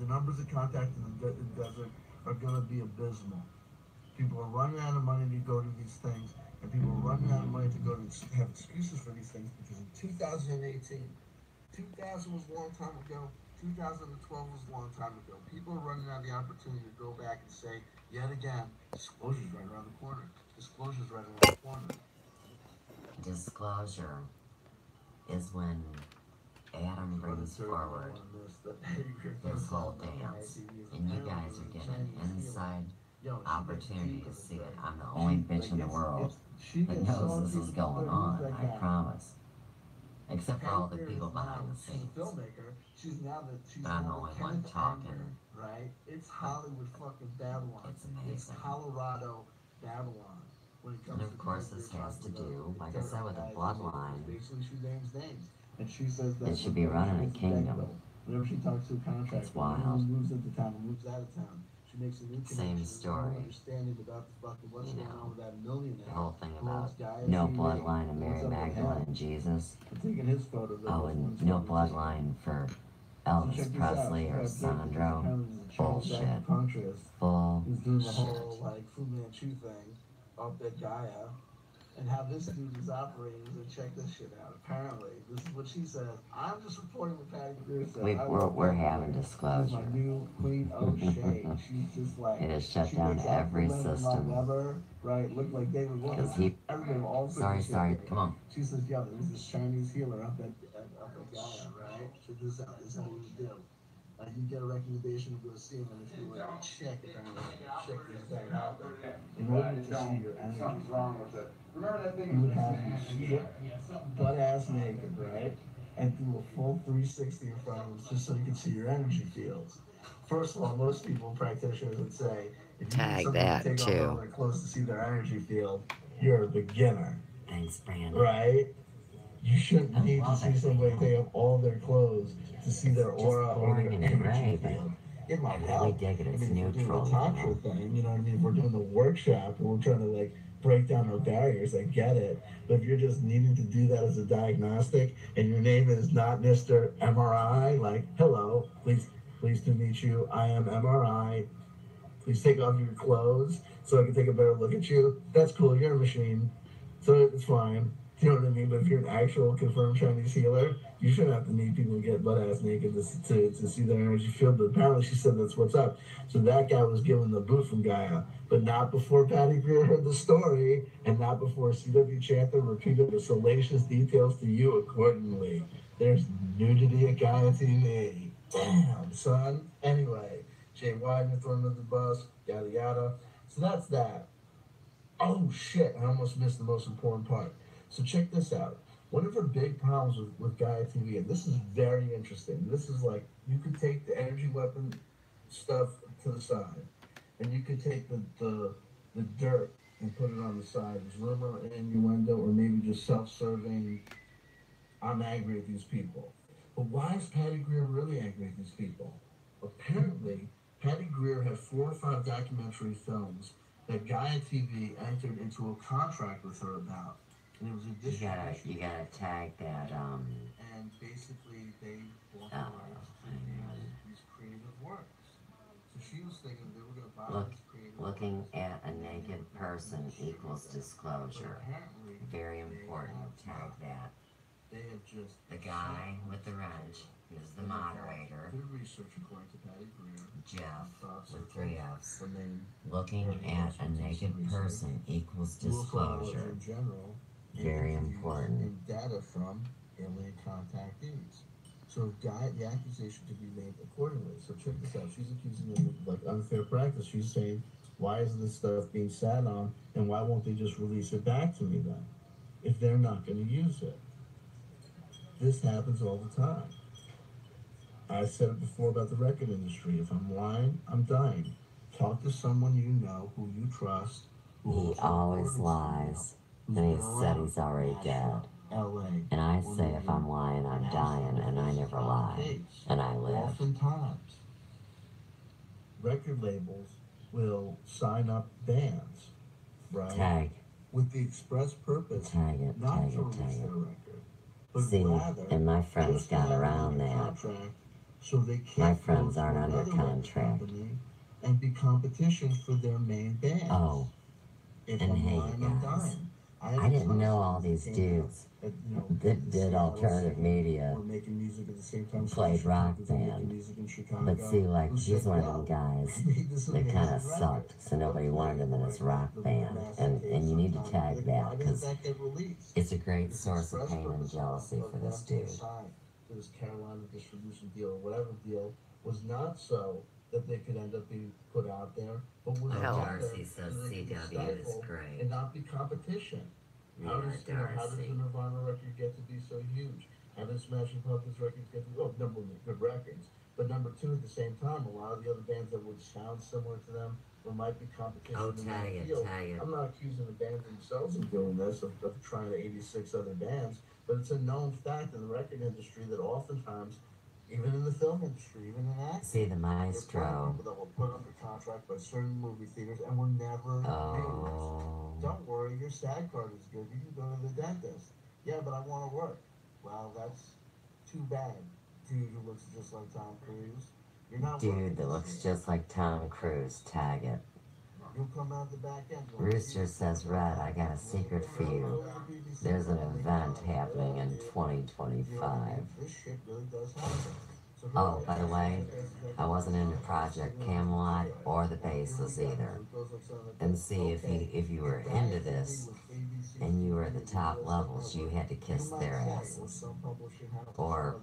the numbers of contact in the desert are going to be abysmal. People are running out of money to go to these things, and people are running out of money to go to have excuses for these things because in 2018, 2000 was a long time ago, 2012 was a long time ago. People are running out of the opportunity to go back and say, yet again, disclosure's right around the corner. Disclosure's right around the corner. Disclosure is when Adam brings forward this whole dance, and you guys are getting an inside opportunity to see it. I'm the only bitch in the world that knows this is going on, I promise. Except for all the people behind the scenes. But I'm the only one talking. Right? It's Hollywood fucking Babylon. It's amazing. It's Colorado Babylon. And of course this has to do, like I said, with the bloodline. It should be running a kingdom. Whenever she talks to a contractor, it's wild. Moves into town, moves out of town. She makes a new same story. Understanding about the fucking what's going on with that millionaire. The whole thing about no bloodline of Mary Magdalene and Jesus. Taking his photos. Oh, and no bloodline for Elvis Presley or Sandro. Bullshit. Bull. Who's doing the whole like Fu Manchu thing up at Gaia. And how this dude is operating is check this shit out. Apparently, this is what she says. I'm just reporting what Patty Greer said. We're having disclosure. My new Queen O'Shea. She's just like it has shut down every system. Right? Look like David Wilson. Because he. Sorry. Come on. She says, "Yeah, there's this Chinese healer up at Gaia, right? So this is how we do. You get a recommendation to go see him, and if you like check this guy out, in order to see your energy, something's wrong with it. Remember that thing? You would have you strip butt ass naked, right? And do a full 360 in front of him just so you can see your energy fields. First of all, most people, practitioners, would say, if you tag need that to take too. off all their clothes to see their energy field, you're a beginner. Thanks, Brandon. Right? You shouldn't need to see somebody take off all their clothes to see their aura or their energy field. It might help. We dig it. It's neutral. The tantra thing, you know what I mean? If we're doing the workshop and we're trying to like break down our barriers, I get it. But if you're just needing to do that as a diagnostic and your name is not Mr. MRI, like, hello, pleased to meet you. I am MRI. Please take off your clothes so I can take a better look at you. That's cool. You're a machine. So it's fine. You know what I mean? But if you're an actual confirmed Chinese healer, you shouldn't have to need people to get butt ass naked to see their energy field. But apparently she said that's what's up. So that guy was given the boot from Gaia, but not before Patty Greer heard the story, and not before CW Chanter repeated the salacious details to you accordingly. There's nudity at Gaia TV. Damn, son. Anyway, Jay Widener thrown under the bus, yada yada. So that's that. Oh shit, I almost missed the most important part. So check this out. One of her big problems with Gaia TV, and this is very interesting. This is like, you could take the energy weapon stuff to the side, and you could take the dirt and put it on the side as rumor, innuendo, or maybe just self-serving, I'm angry at these people. But why is Patty Greer really angry at these people? Apparently, Patty Greer had 4 or 5 documentary films that Gaia TV entered into a contract with her about. And it was a you gotta tag that, and basically they authorized these creative works. So she was thinking they were gonna buy these creative looking at a naked person equals disclosure. Very important, tag that. They have just the guy with the wrench is the moderator. Good research according to Patty Greer. Jeff with 3 F's. Looking at a naked person equals disclosure. Very important. And data from alien contactees. So the accusation could be made accordingly. So check this out. She's accusing them of like unfair practice. She's saying, why is this stuff being sat on, and why won't they just release it back to me then, if they're not going to use it? This happens all the time. I said it before about the record industry. If I'm lying, I'm dying. Talk to someone you know, who you trust. He always lies, and he said he's already dead. And I say if I'm lying, I'm dying, and I never lie, and I live. Oftentimes, record labels will sign up bands, right? Tag. With the express purpose Tag it, not tag to it, release tag their it. record, but See, rather and my friends just got have around them in a that. contract so they can't My go friends to aren't under another record contract. company and be competition for their main bands. Oh, If and I'm hey, lying, you I'm guys, dying. I didn't know all these dudes that did alternative media played rock band. But see, like, he's one of them guys that kind of sucked, so nobody wanted him in his rock band. And you need to tag that, because it's a great source of pain and jealousy for this dude. This Carolina distribution deal or whatever deal was not so that they could end up being put out there, but was Well, out there Darcy says so they could CW is stifle great. and not be competition. How does the Nirvana record get to be so huge? How does Smashing Pumpkins records get to be, well, number one, good records, but number two, at the same time, a lot of the other bands that would sound similar to them or might be competition in that field. I'm not accusing the bands themselves of doing this, of trying to 86 other bands, but it's a known fact in the record industry that oftentimes, even in the film industry, even in acting, See, the maestro. people that were put under contract by certain movie theaters and were never made. Don't worry, your SAG card is good. You can go to the dentist. Yeah, but I want to work. Well, that's too bad. Dude who looks just like Tom Cruise. You're not Dude that looks just like Tom Cruise. Tag it. You'll come out the back end. Rooster says, Red, I got a secret for you. There's an event happening in 2025. This shit really does happen. Oh, by the way, I wasn't into Project Camelot or the Bases either. And see, if you were into this and you were at the top levels, you had to kiss their asses. Or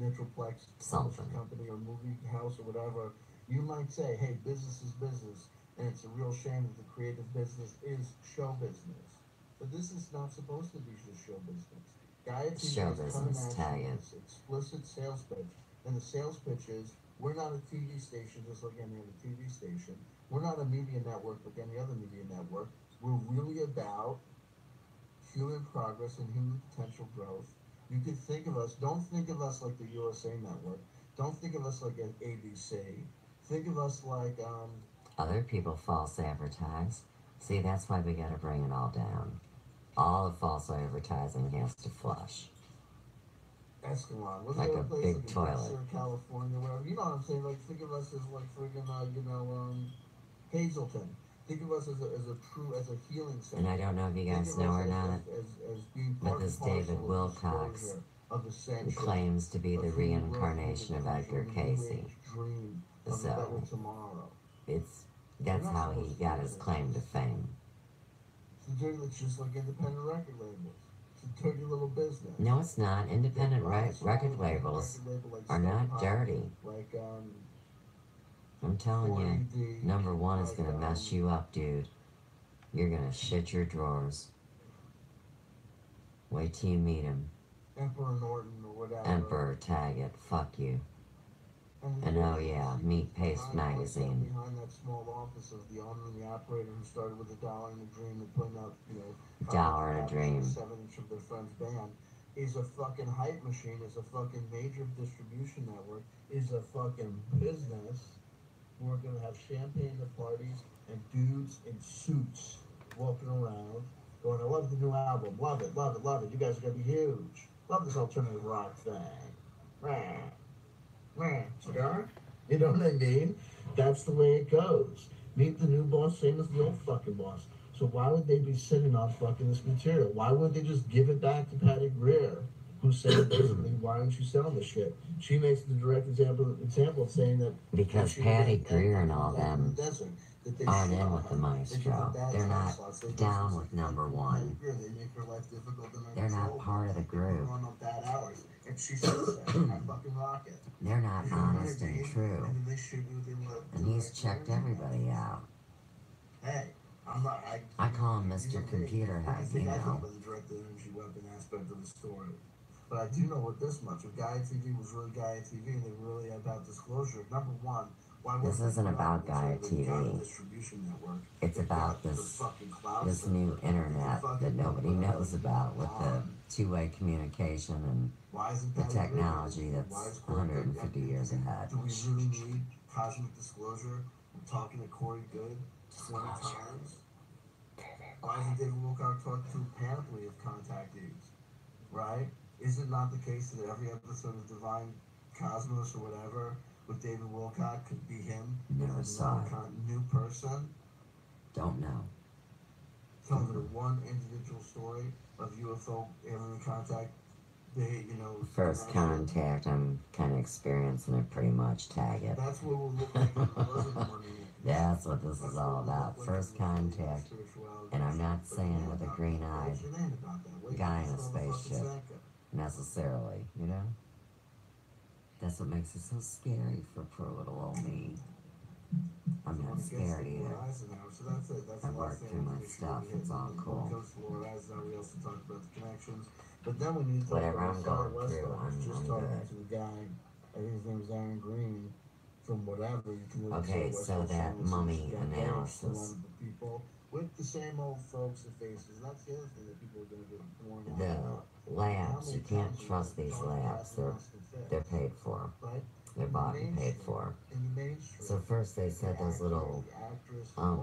Metroplex something. Company or movie house or whatever, you might say, hey, business is business, and it's a real shame that the creative business is show business. But this is not supposed to be just show business. Show business, tag it. Explicit sales pitch. And the sales pitch is, we're not a TV station just like any other TV station. We're not a media network like any other media network. We're really about human progress and human potential growth. You could think of us, don't think of us like the USA Network. Don't think of us like an ABC. Think of us like, Other people false advertise. See, that's why we gotta bring it all down. All the false advertising has to flush. Escalon. What's like the a other place, big like toilet. California, whatever. You know what I'm saying? Like, think of us as like friggin', Hazleton. Think of us as a healing center. And I don't know if you guys know or not, but this David Wilcox, who claims to be the reincarnation of Edgar Casey. So, that's how he got his claim to fame. It's just like independent record labels. It's a dirty little business. No, it's not. Independent record labels are not dirty. I'm telling you, number one is gonna mess you up, dude. You're gonna shit your drawers. Wait till you meet him. Emperor Norton or whatever. Emperor, tag it. Fuck you. And oh yeah, Meat Paste Magazine. Behind that small office of the owner and the operator who started with $1 and a dream and putting out, Dollar and a Dream. 7-inch of their friend's band, is a fucking hype machine, is a fucking major distribution network, is a fucking business. We're gonna have champagne at parties and dudes in suits walking around going, I love the new album, love it, love it, love it. You guys are gonna be huge. Love this alternative rock thing. Cigar? You know what I mean? That's the way it goes. Meet the new boss, same as the old fucking boss. So why would they be sitting on fucking this material? Why wouldn't they just give it back to Patty Greer, who said basically, why aren't you selling this shit? She makes the direct example of saying that because Patty Greer and all them that they aren't shit in on with the her. They maestro. give her bad They're time not slots. They down basically with number one. they make her life difficult and They're not part of the They put group. her on bad hours. And she says that. I fucking rock it. They're not You know what I honest and mean? true. And then they shoot you with And he's checked everybody out. Hey, I'm not. I call him Mr. Computer Head, you I know. think the direct energy weapon aspect of the story. But I do know what this much. If Gaia TV was really Gaia TV and they really about disclosure, number one, why This isn't about Gaia TV. Distribution network. It's about this new internet that nobody knows about with the two-way communication and the technology that's 150 years ahead. Do we really need cosmic disclosure? I'm talking to Corey Good 20 times. Why isn't David Wilcock talking to a panoply of contactees? Right? Is it not the case that every episode of Divine Cosmos or whatever with David Wilcock could be him? Never saw it. New person? Don't know. Telling the one individual story of UFO alien contact. They, First contact, I'm kind of experiencing it pretty much. Tag it. That's what we'll look like if it wasn't money. That's what this is all about. First contact. And I'm not saying with a green-eyed guy in a spaceship. Necessarily, you know? That's what makes it so scary for poor little old me. I'm not scared either. I work through my stuff, it's all cool. Whatever I'm going through, I'm good. I think his name is Aaron Green, from whatever. You can okay, so that mummy analysis. With the same old folks and faces. That's the other thing that people are going to get born out of. The labs, you can't trust these labs. They're paid for. They're bought and paid for. So first they said those little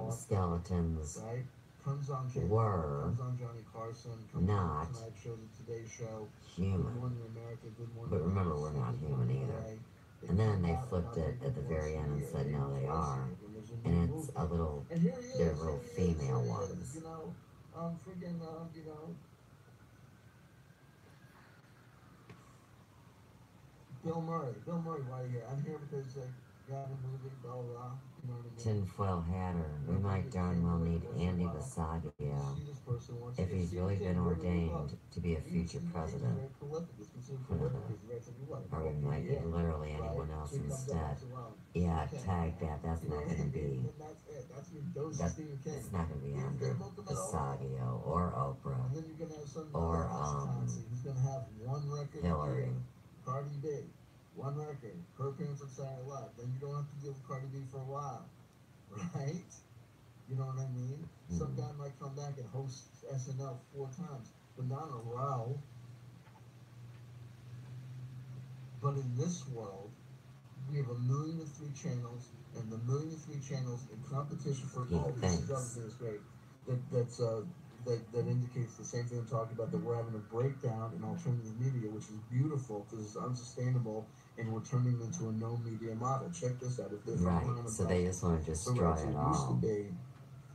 skeletons were not human. But remember, we're not human either. And then they flipped it at the very end and said, no, they are. And it's a little, they're little female ones. Bill Murray, why are you here? I'm here because got a movie, blah, blah, you know what I mean? Tinfoil Hatter. We might darn well need Andy Basaglia if he's really been ordained to be a future president. Or we might get literally anyone else instead. Yeah, tag that. That's not going to be. It's not going to be under Basaglia or Oprah or Hillary. Cardi B, one record, her appearance on Saturday Night Live. Then you don't have to deal with Cardi B for a while, right? You know what I mean? Some guy might come back and host SNL 4 times, but not in a row. But in this world, we have 1,000,003 channels, and the 1,000,003 channels in competition for all this stuff is great. That indicates the same thing I'm talking about, that we're having a breakdown in alternative media, which is beautiful because it's unsustainable, and we're turning into a no media model. Check this out. Right, so they just want to destroy it all.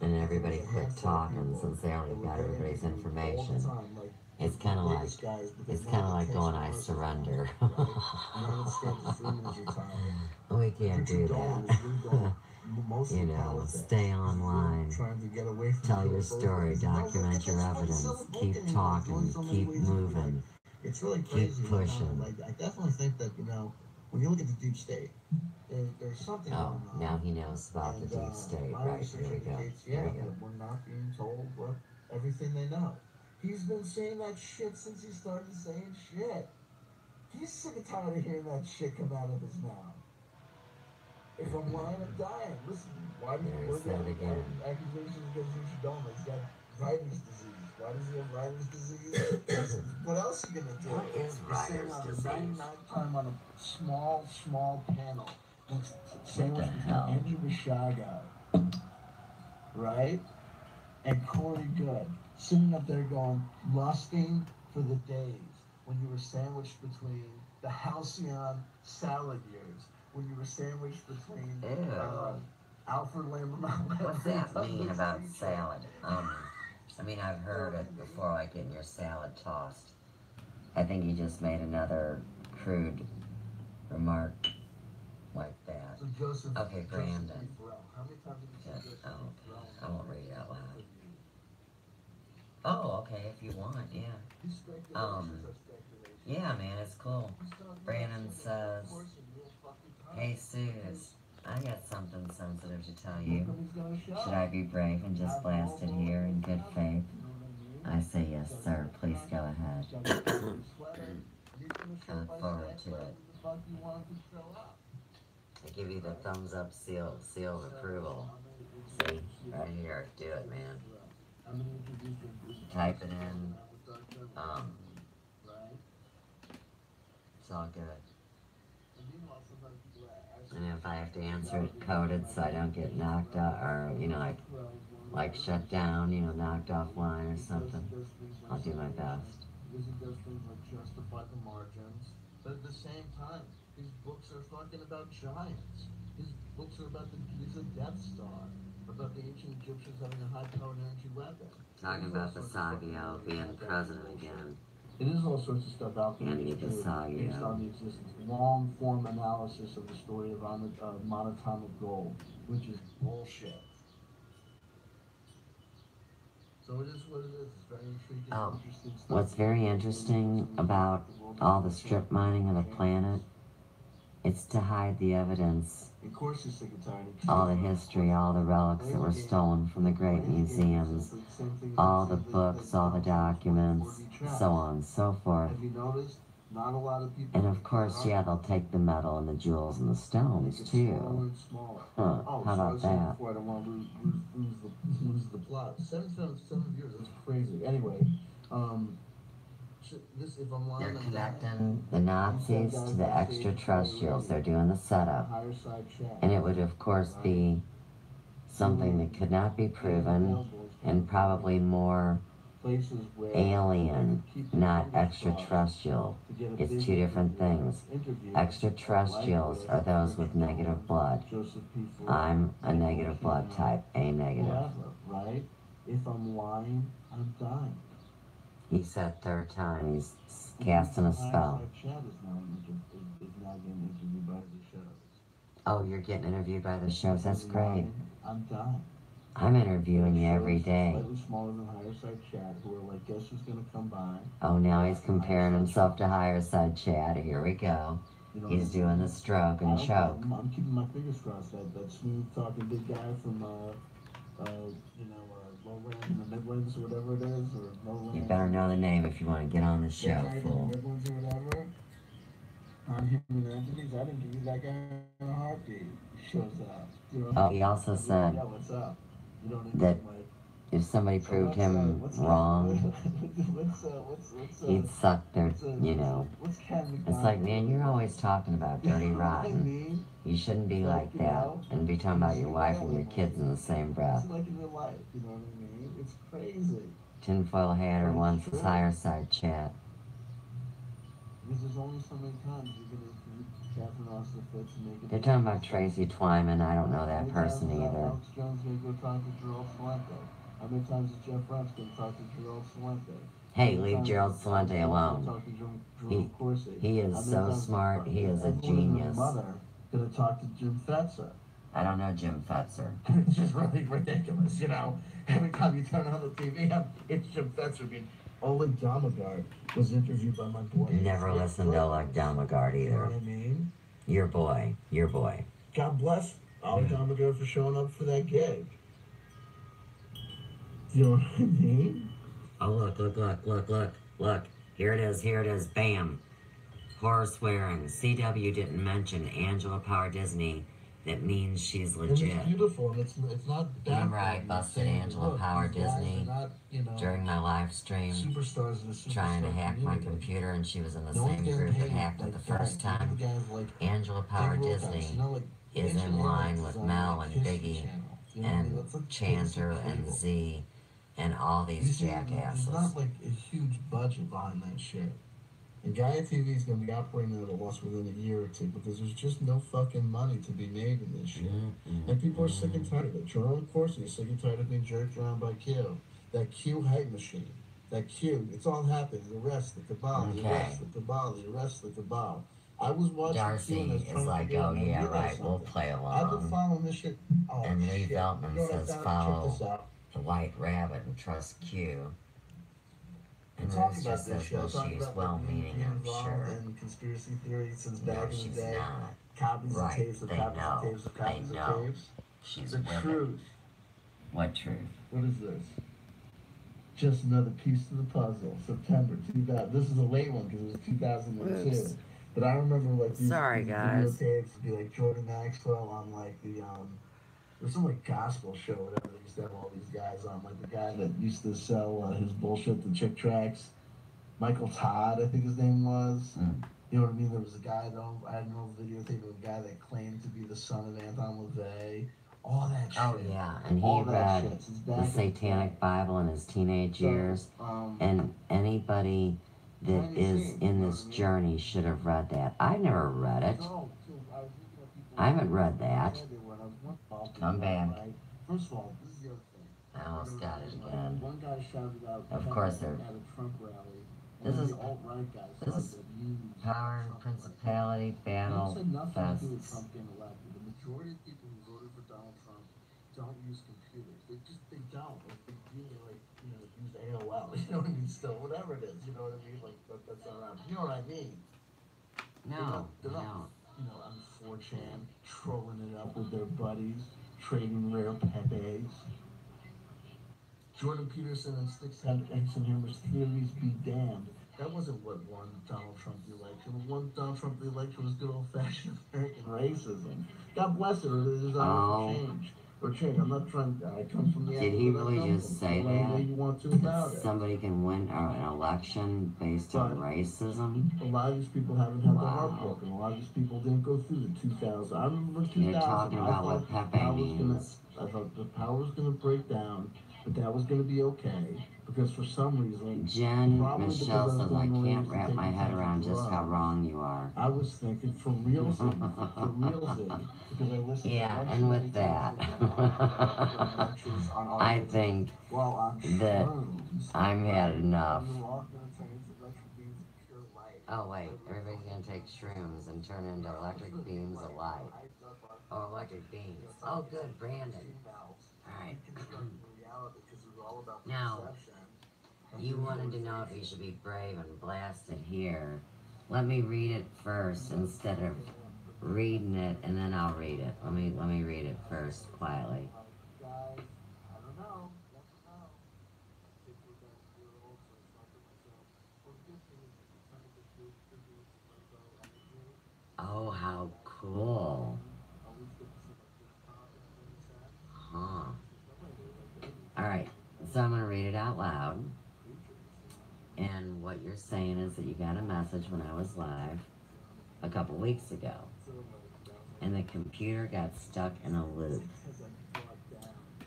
And everybody quit talking since they already got everybody's information. It's kind of like going, I surrender. We can't do that. You know, stay online, tell your story, document your evidence, keep talking, keep moving, keep pushing. I definitely think that, when you look at the deep state, there's something going on. Oh, now he knows about the deep state, right? Here we go. Here we go. We're not being told everything they know. He's been saying that shit since he started saying shit. He's sick and tired of hearing that shit come out of his mouth. If I'm lying, I'm dying. Listen, why do you say it again? Accusations against Uchidoma? He's got writer's disease. Why does he have writer's disease? What else are you going to do? What is writer's disease? 99th time on a small panel. That's sandwiched between Andy Rishaga, right? And Corey Good. Sitting up there going, lusting for the days when you were sandwiched between the halcyon salad years. When you were sandwiched between Alfred Lambermont. What's that mean about salad? I mean, I've heard it before, like getting your salad tossed. I think you just made another crude remark like that. So Joseph, okay, Brandon. How many times did you see Joseph Oh, okay, if you want, yeah. Yeah, man, it's cool. Brandon says, hey, Suze, I got something sensitive to tell you. Should I be brave and just blast it here in good faith? I say yes, sir. Please go ahead. I look forward to it. I give you the thumbs up seal of approval. See? Right here. Do it, man. Type it in. It's all good. And if I have to answer it coded so I don't get knocked out or, you know, like shut down, you know, knocked offline or something, I'll do my best. Because he does things like justify the margins, but at the same time, his books are fucking about giants. His books are about he's a Death Star, about the ancient Egyptians having a high-powered energy weapon. Talking about Basagio being president again. It is all sorts of stuff out there. Andy Basagio. Based on the existence, long-form analysis of the story of monatomic gold, which is bullshit. So it is what it is. It's very intriguing. Interesting stuff. What's very interesting about all the strip mining of the planet, it's to hide the evidence, Of course he's sick and tired. all the history, all the relics that were stolen from the great museums, all the books, all the documents, so on and so forth. Have you noticed? Not a lot of people. And of course, yeah, they'll take the metal and the jewels and the stones too. Huh, how about that? I don't want to lose the plot. 7 years, that's crazy. Anyway, if I'm lying, They're connecting the Nazis to the extraterrestrials. They're doing the setup. And it would, of course, be something that could not be proven and probably more alien, not extraterrestrial. It's two different things. Extraterrestrials are those with negative blood. I'm a negative blood type, A negative. Right? If I'm lying, I'm dying. He said third time he's casting a spell. Oh, you're getting interviewed by the shows? That's great. I'm dying. I'm interviewing you every day. Slightly smaller than Higher Side Chat, who are like, guess who's gonna come by? Oh, now he's comparing himself to Higher Side Chat. Here we go. He's doing the stroke and choke. I'm keeping my fingers crossed that smooth talking big guy from Lowlands in the Midlands or whatever it is, or Lowlands. You better know the name if you want to get on the show, fool. Midlands or whatever. On Human Entities, I didn't give you that guy in a heartbeat. Shows up. Oh, he also said yeah, what's up? that if somebody proved him wrong, he'd suck their, you know. It's like, man, you're always talking about dirty rotten. You shouldn't be like that and be talking about your wife and your kids in the same breath. It's like in real life, you know what I mean? It's crazy. Tinfoil Hatter wants his Higher Side Chat. Because there's only so many times you're going to Catherine Austin Fitz and make it. They're talking about Tracy Twyman. I don't know that person either. Alex Jones going to go talk to Gerald Celente. How many times is Jeff Rentz going to talk to Gerald Celente? Hey, leave Gerald Celente alone. He is so smart. He is a genius. Mother going to talk to Jim Fetzer. I don't know Jim Fetzer. It's just really ridiculous, you know. Every time you turn on the TV, it's Jim Fetzer being. Oleg Damagard was interviewed by my boy. Never listened to Oleg Damagard either. You know what I mean? Your boy. God bless Oleg Damagard for showing up for that gig. You know what I mean? Oh, look. Here it is, bam. Horror swearing. CW didn't mention Angela Power Disney. That means she's legit. It's beautiful, and it's not that. Remember I busted Angela Power Disney during my live stream, trying to hack my computer, and she was in the same group that hacked it the first time. Angela Power Disney is in line with Mel and Biggie and Chanter and Z and all these jackasses. There's not like a huge budget behind that shit. And Gaia TV is going to be operating at a loss within a year or two because there's just no fucking money to be made in this shit. And people are sick and tired of it. Jerome Corsi is sick and tired of being jerked around by Q. That Q hype machine. That Q. It's all happening. The arrest, the cabal, the arrest, the cabal, the arrest, the cabal. I was watching Darcy Q and I was is trying like, to figure oh out yeah, right, we'll play I've been along. following this shit. Oh, And Lee shit. Veltman You know, says check this follow out. the White Rabbit and trust Q. And talk Rooster about this says, shit. well, Talk she's about well-meaning, I'm sure. and conspiracy theories since No, back in she's the day. not. Copies of Right, tapes of they copies know. of tapes of They copies know. of tapes. She's The with it. truth. What truth? What is this? Just another piece of the puzzle. September 2000. This is a late one because it was 2002. Oops. But I remember like these Sorry, guys. videotapes would be like Jordan Maxwell on like the there's some like gospel show or whatever. They used to have all these guys on, like the guy that used to sell his bullshit to Chick Tracks. Michael Todd, I think his name was. You know what I mean? There was a guy though. I had an old videotape of a guy that claimed to be the son of Anton LaVey. All that shit. Oh, yeah, and he All that read shit. Since the back in Satanic Bible in his teenage years, So, and anybody that is in this journey should have read that. I never read it. I haven't read that. I'm bad. First of all, this is the other thing. I almost got it again. One guy shouted out Of course they're... at a Trump rally. This is alt-right guys. this is power and principality battle It nothing to do with fests. Trump getting elected. The majority of people who voted for Donald Trump don't use computers. They don't. Like, they really like use AOL. You know what I mean? Still, whatever it is. You know what I mean? Like that's not around. You know what I mean? No, They're no. not, on 4chan, trolling it up with their buddies, trading rare Pepes. Jordan Peterson and Sticks Hexenhammer's theories be damned. That wasn't what won Donald Trump the election. What won Donald Trump the election was good old-fashioned American racism. God bless it, or it is Oh. change. Or change. I'm not trying. I come from the. Did he really just say that? You want to about it. Somebody can win an election based on racism? A lot of these people haven't had their Wow. heart broken. A lot of these people didn't go through the 2000. I remember 2000. They're talking about I what thought Pepe means. I thought the power was going to break down, but that was going to be okay because for some reason. Jen probably Michelle because says, I can't wrap my head around just how drugs, wrong you are. I was thinking for realsy, because I listened Yeah, to and with that, I think that I'm had enough. Oh wait, everybody's gonna take shrooms and turn into electric beams of light. Oh, electric beams. Oh good, Brandon. Alright. Now, you wanted to know if you should be brave and blast it here. Let me read it first instead of reading it, and then I'll read it. Let me read it first, quietly. Oh, how cool. Huh. Alright, so I'm going to read it out loud. And what you're saying is that you got a message when I was live a couple weeks ago. And the computer got stuck in a loop.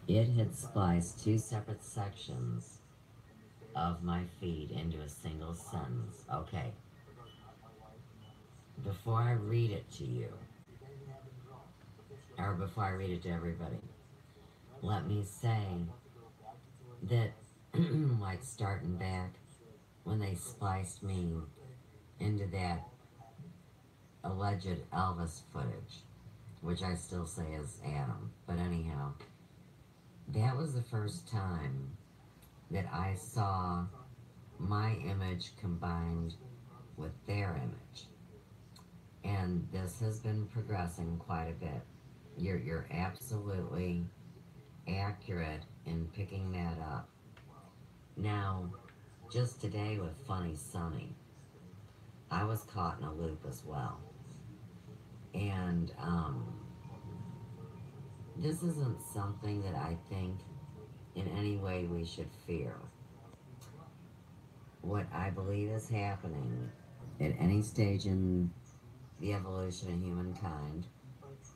It had spliced two separate sections of my feed into a single sentence. Okay. Before I read it to you, or before I read it to everybody, let me say that, like starting back, when they spliced me into that alleged Elvis footage, which I still say is Adam, but anyhow, that was the first time that I saw my image combined with their image. And this has been progressing quite a bit. You're absolutely accurate in picking that up. Now, just today with Funny Sonny, I was caught in a loop as well. And this isn't something that I think in any way we should fear. What I believe is happening at any stage in the evolution of humankind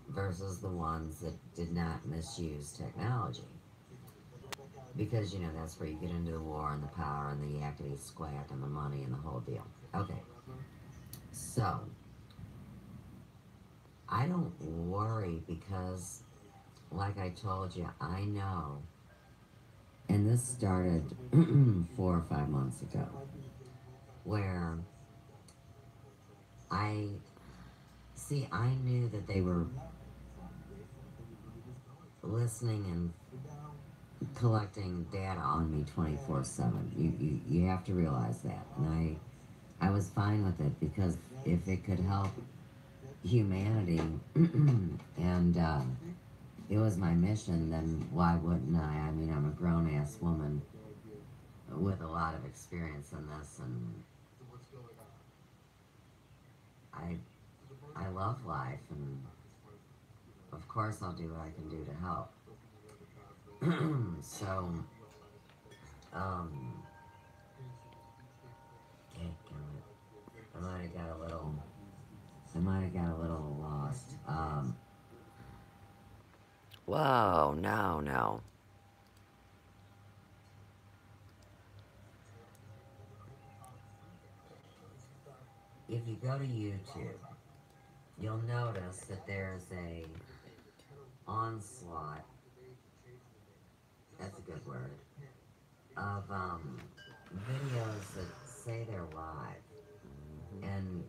versus the ones that did not misuse technology. Because, that's where you get into the war and the power and the yakety squack and the money and the whole deal. Okay. So, I don't worry because, like I told you, I know, and this started 4 or 5 months ago, where I knew that they were listening and collecting data on me 24/7. You have to realize that. And I was fine with it because if it could help humanity and it was my mission, then why wouldn't I? I mean, I'm a grown-ass woman with a lot of experience in this, and I love life, and of course I'll do what I can do to help. So, dadgummit, I might have got a little lost. Whoa, no, no. If you go to YouTube, you'll notice that there's a onslaught, that's a good word, of videos that say they're live. And,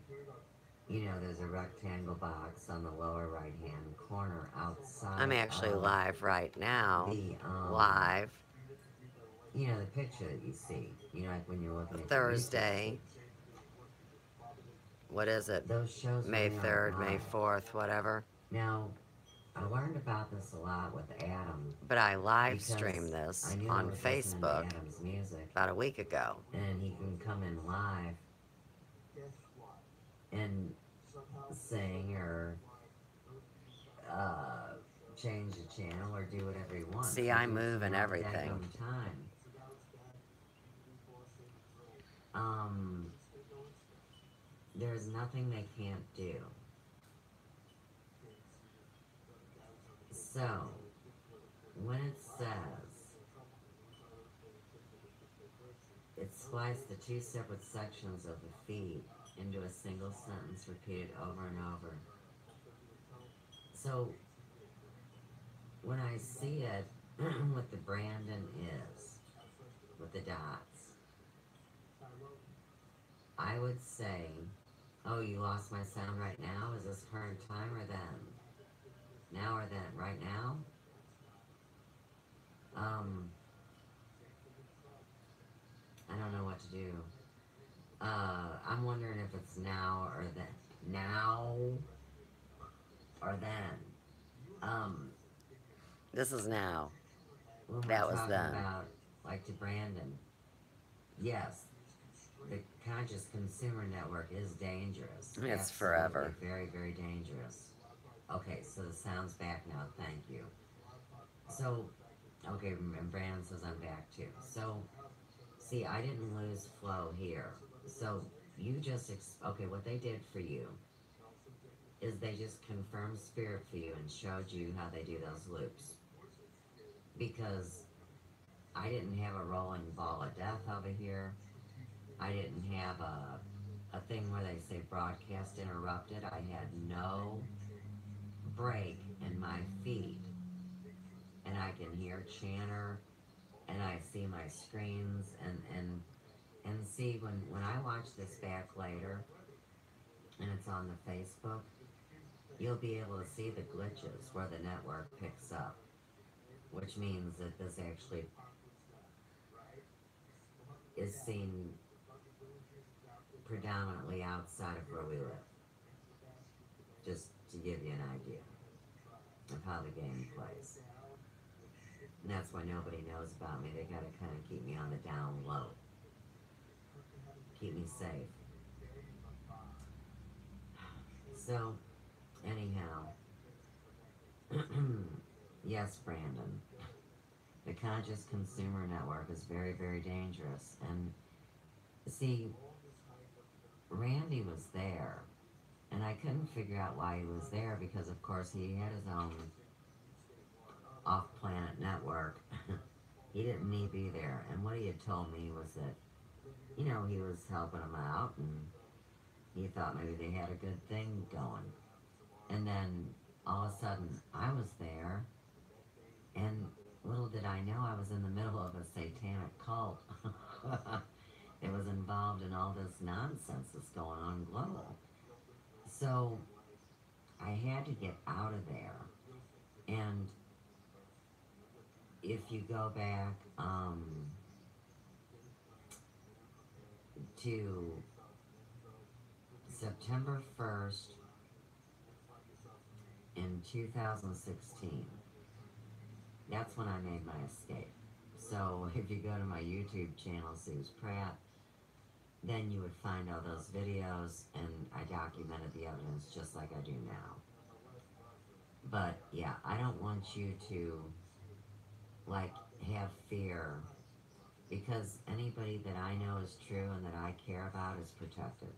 you know, there's a rectangle box on the lower right-hand corner outside. I'm actually live right now. The, Live. You know, the picture that you see, you know, like when you're looking at Thursday. What is it? Those shows May really 3rd, May live. 4th, whatever. Now, I learned about this a lot with Adam. But I live streamed this on Facebook about a week ago. And he can come in live and sing or change the channel or do whatever he wants. See, I move and everything. There's nothing they can't do. So, when it says it spliced the two separate sections of the feed into a single sentence repeated over and over. So, when I see it, what the Brandon is, with the dots, I would say, oh, you lost my sound right now? Is this current time or then? Now or then? Right now? I don't know what to do. I'm wondering if it's now or then. Now or then. This is now. When That we're was talking then. about, like to Brandon, yes, the conscious consumer network is dangerous. It's forever. Very, very dangerous. Okay, so the sound's back now. Thank you. So, okay, and Brandon says I'm back too. So, see, I didn't lose flow here. So, you just, okay, what they did for you is they just confirmed spirit for you and showed you how they do those loops. Because I didn't have a rolling ball of death over here. I didn't have a thing where they say broadcast interrupted. I had no break in my feed. And I can hear Chanter, and I see my screens, and see when I watch this back later, and it's on the Facebook, you'll be able to see the glitches where the network picks up, which means that this actually is seen predominantly outside of where we live. Just to give you an idea of how the game plays. And that's why nobody knows about me. They gotta kind of keep me on the down low. Keep me safe. So, anyhow, yes, Brandon, the conscious consumer network is very, very dangerous. And see, Randy was there, and I couldn't figure out why he was there because, of course, he had his own off-planet network. He didn't need to be there. And what he had told me was that, you know, he was helping him out, and he thought maybe they had a good thing going. And then, all of a sudden, I was there, and little did I know I was in the middle of a satanic cult. It was involved in all this nonsense that's going on global. So, I had to get out of there. And if you go back to September 1st in 2016, that's when I made my escape. So if you go to my YouTube channel, Suze Pratt, then you would find all those videos, and I documented the evidence just like I do now. But yeah, I don't want you to like have fear, because anybody that I know is true and that I care about is protected.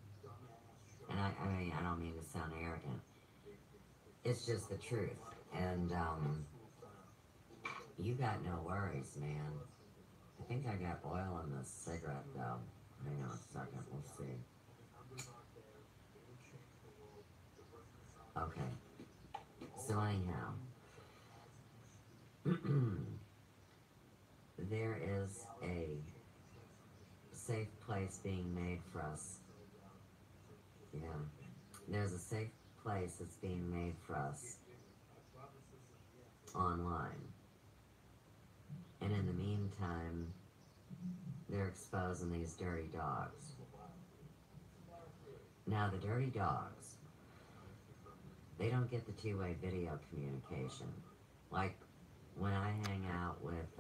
And I mean, I don't mean to sound arrogant. It's just the truth. And you got no worries, man. I think I got oil in this cigarette, though. Hang on a second, we'll see. Okay. So anyhow, there is a safe place being made for us. Yeah. There's a safe place that's being made for us online. And in the meantime, they're exposing these dirty dogs. Now, the dirty dogs, they don't get the two-way video communication. Like, when I hang out with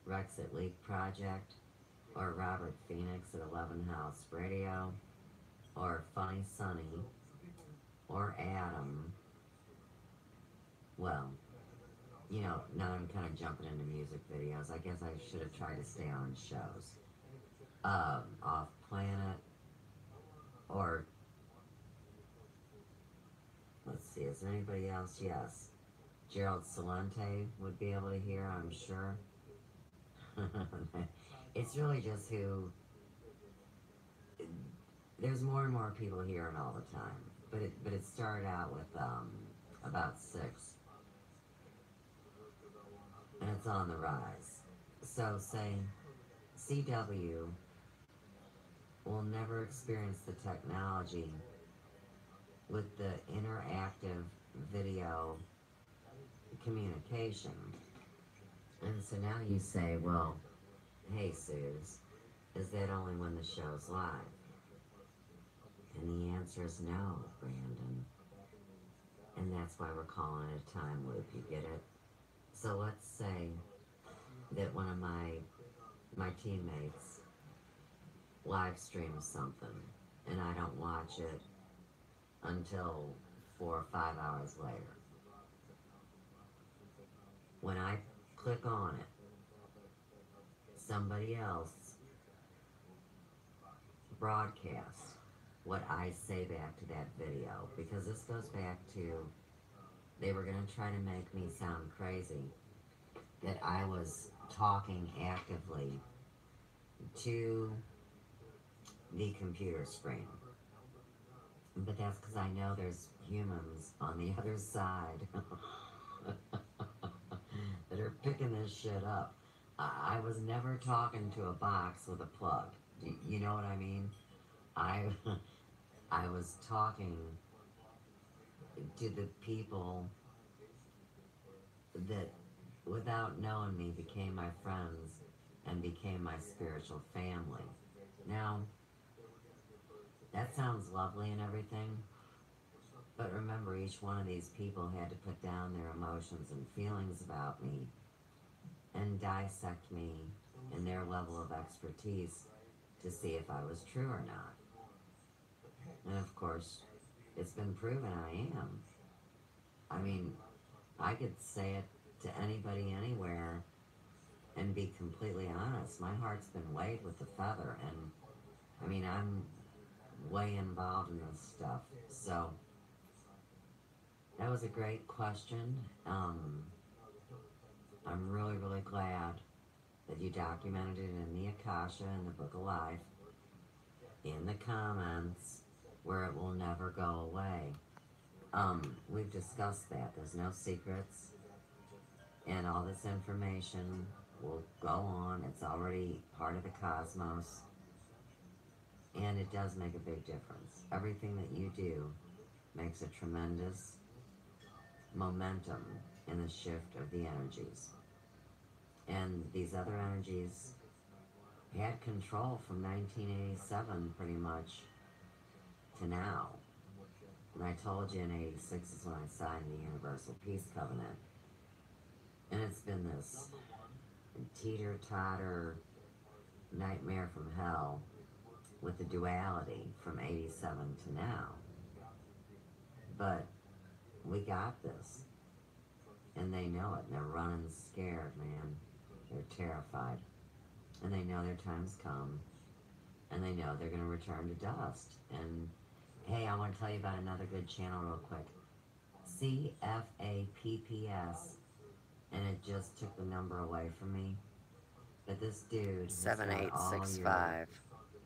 Rex at Leak Project, or Robert Phoenix at 11 House Radio, or Funny Sonny, or Adam, well, you know, now I'm kind of jumping into music videos. I guess I should have tried to stay on shows. Off Planet, or, let's see, is there anybody else? Yes. Gerald Salente would be able to hear, I'm sure. It's really just who, there's more and more people hearing all the time. But it started out with about 6. And it's on the rise. So say CW will never experience the technology with the interactive video communication. And so now you say, well, hey Suze, is that only when the show's live? And the answer is no, Brandon. And that's why we're calling it a time loop, you get it? So let's say that one of my teammates live streams something, and I don't watch it until 4 or 5 hours later. When I click on it, somebody else broadcasts what I say back to that video, because this goes back to, they were going to try to make me sound crazy, that I was talking actively to the computer screen. But that's because I know there's humans on the other side that are picking this shit up. I was never talking to a box with a plug. You know what I mean? I was talking to the people that, without knowing me, became my friends and became my spiritual family. Now, that sounds lovely and everything, but remember, each one of these people had to put down their emotions and feelings about me and dissect me and their level of expertise to see if I was true or not. And of course, it's been proven I am. I mean, I could say it to anybody, anywhere, and be completely honest. My heart's been weighed with a feather, and I mean, I'm way involved in this stuff. So, that was a great question. I'm really, really glad that you documented it in the Akasha and the Book of Life, in the comments, where it will never go away. We've discussed that. There's no secrets, and all this information will go on. It's already part of the cosmos, and it does make a big difference. Everything that you do makes a tremendous momentum in the shift of the energies. And these other energies had control from 1987 pretty much to now. And I told you in 86 is when I signed the Universal Peace Covenant. And it's been this teeter-totter nightmare from hell with the duality from 87 to now. But we got this. And they know it. And they're running scared, man. They're terrified. And they know their time's come. And they know they're going to return to dust. And, hey, I want to tell you about another good channel real quick. CFAPPS. And it just took the number away from me. But this dude... 7865.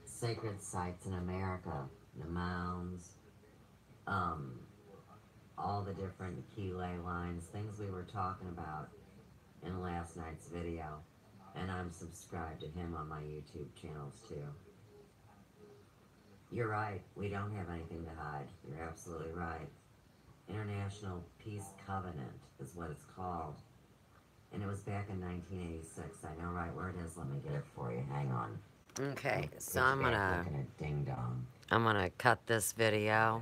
Sacred sites in America. The mounds. All the different key ley lines. Things we were talking about in last night's video. And I'm subscribed to him on my YouTube channels too. You're right, we don't have anything to hide. You're absolutely right. International Peace Covenant is what it's called. And it was back in 1986. I know right where it is. Let me get it for you. Hang on. Okay, so I'm gonna Ding dong. I'm gonna cut this video,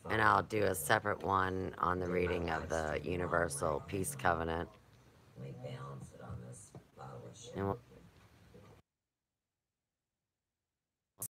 and I'll do a separate one on the reading of the Universal Peace Covenant. Let me balance it on this bottle of shit. And we'll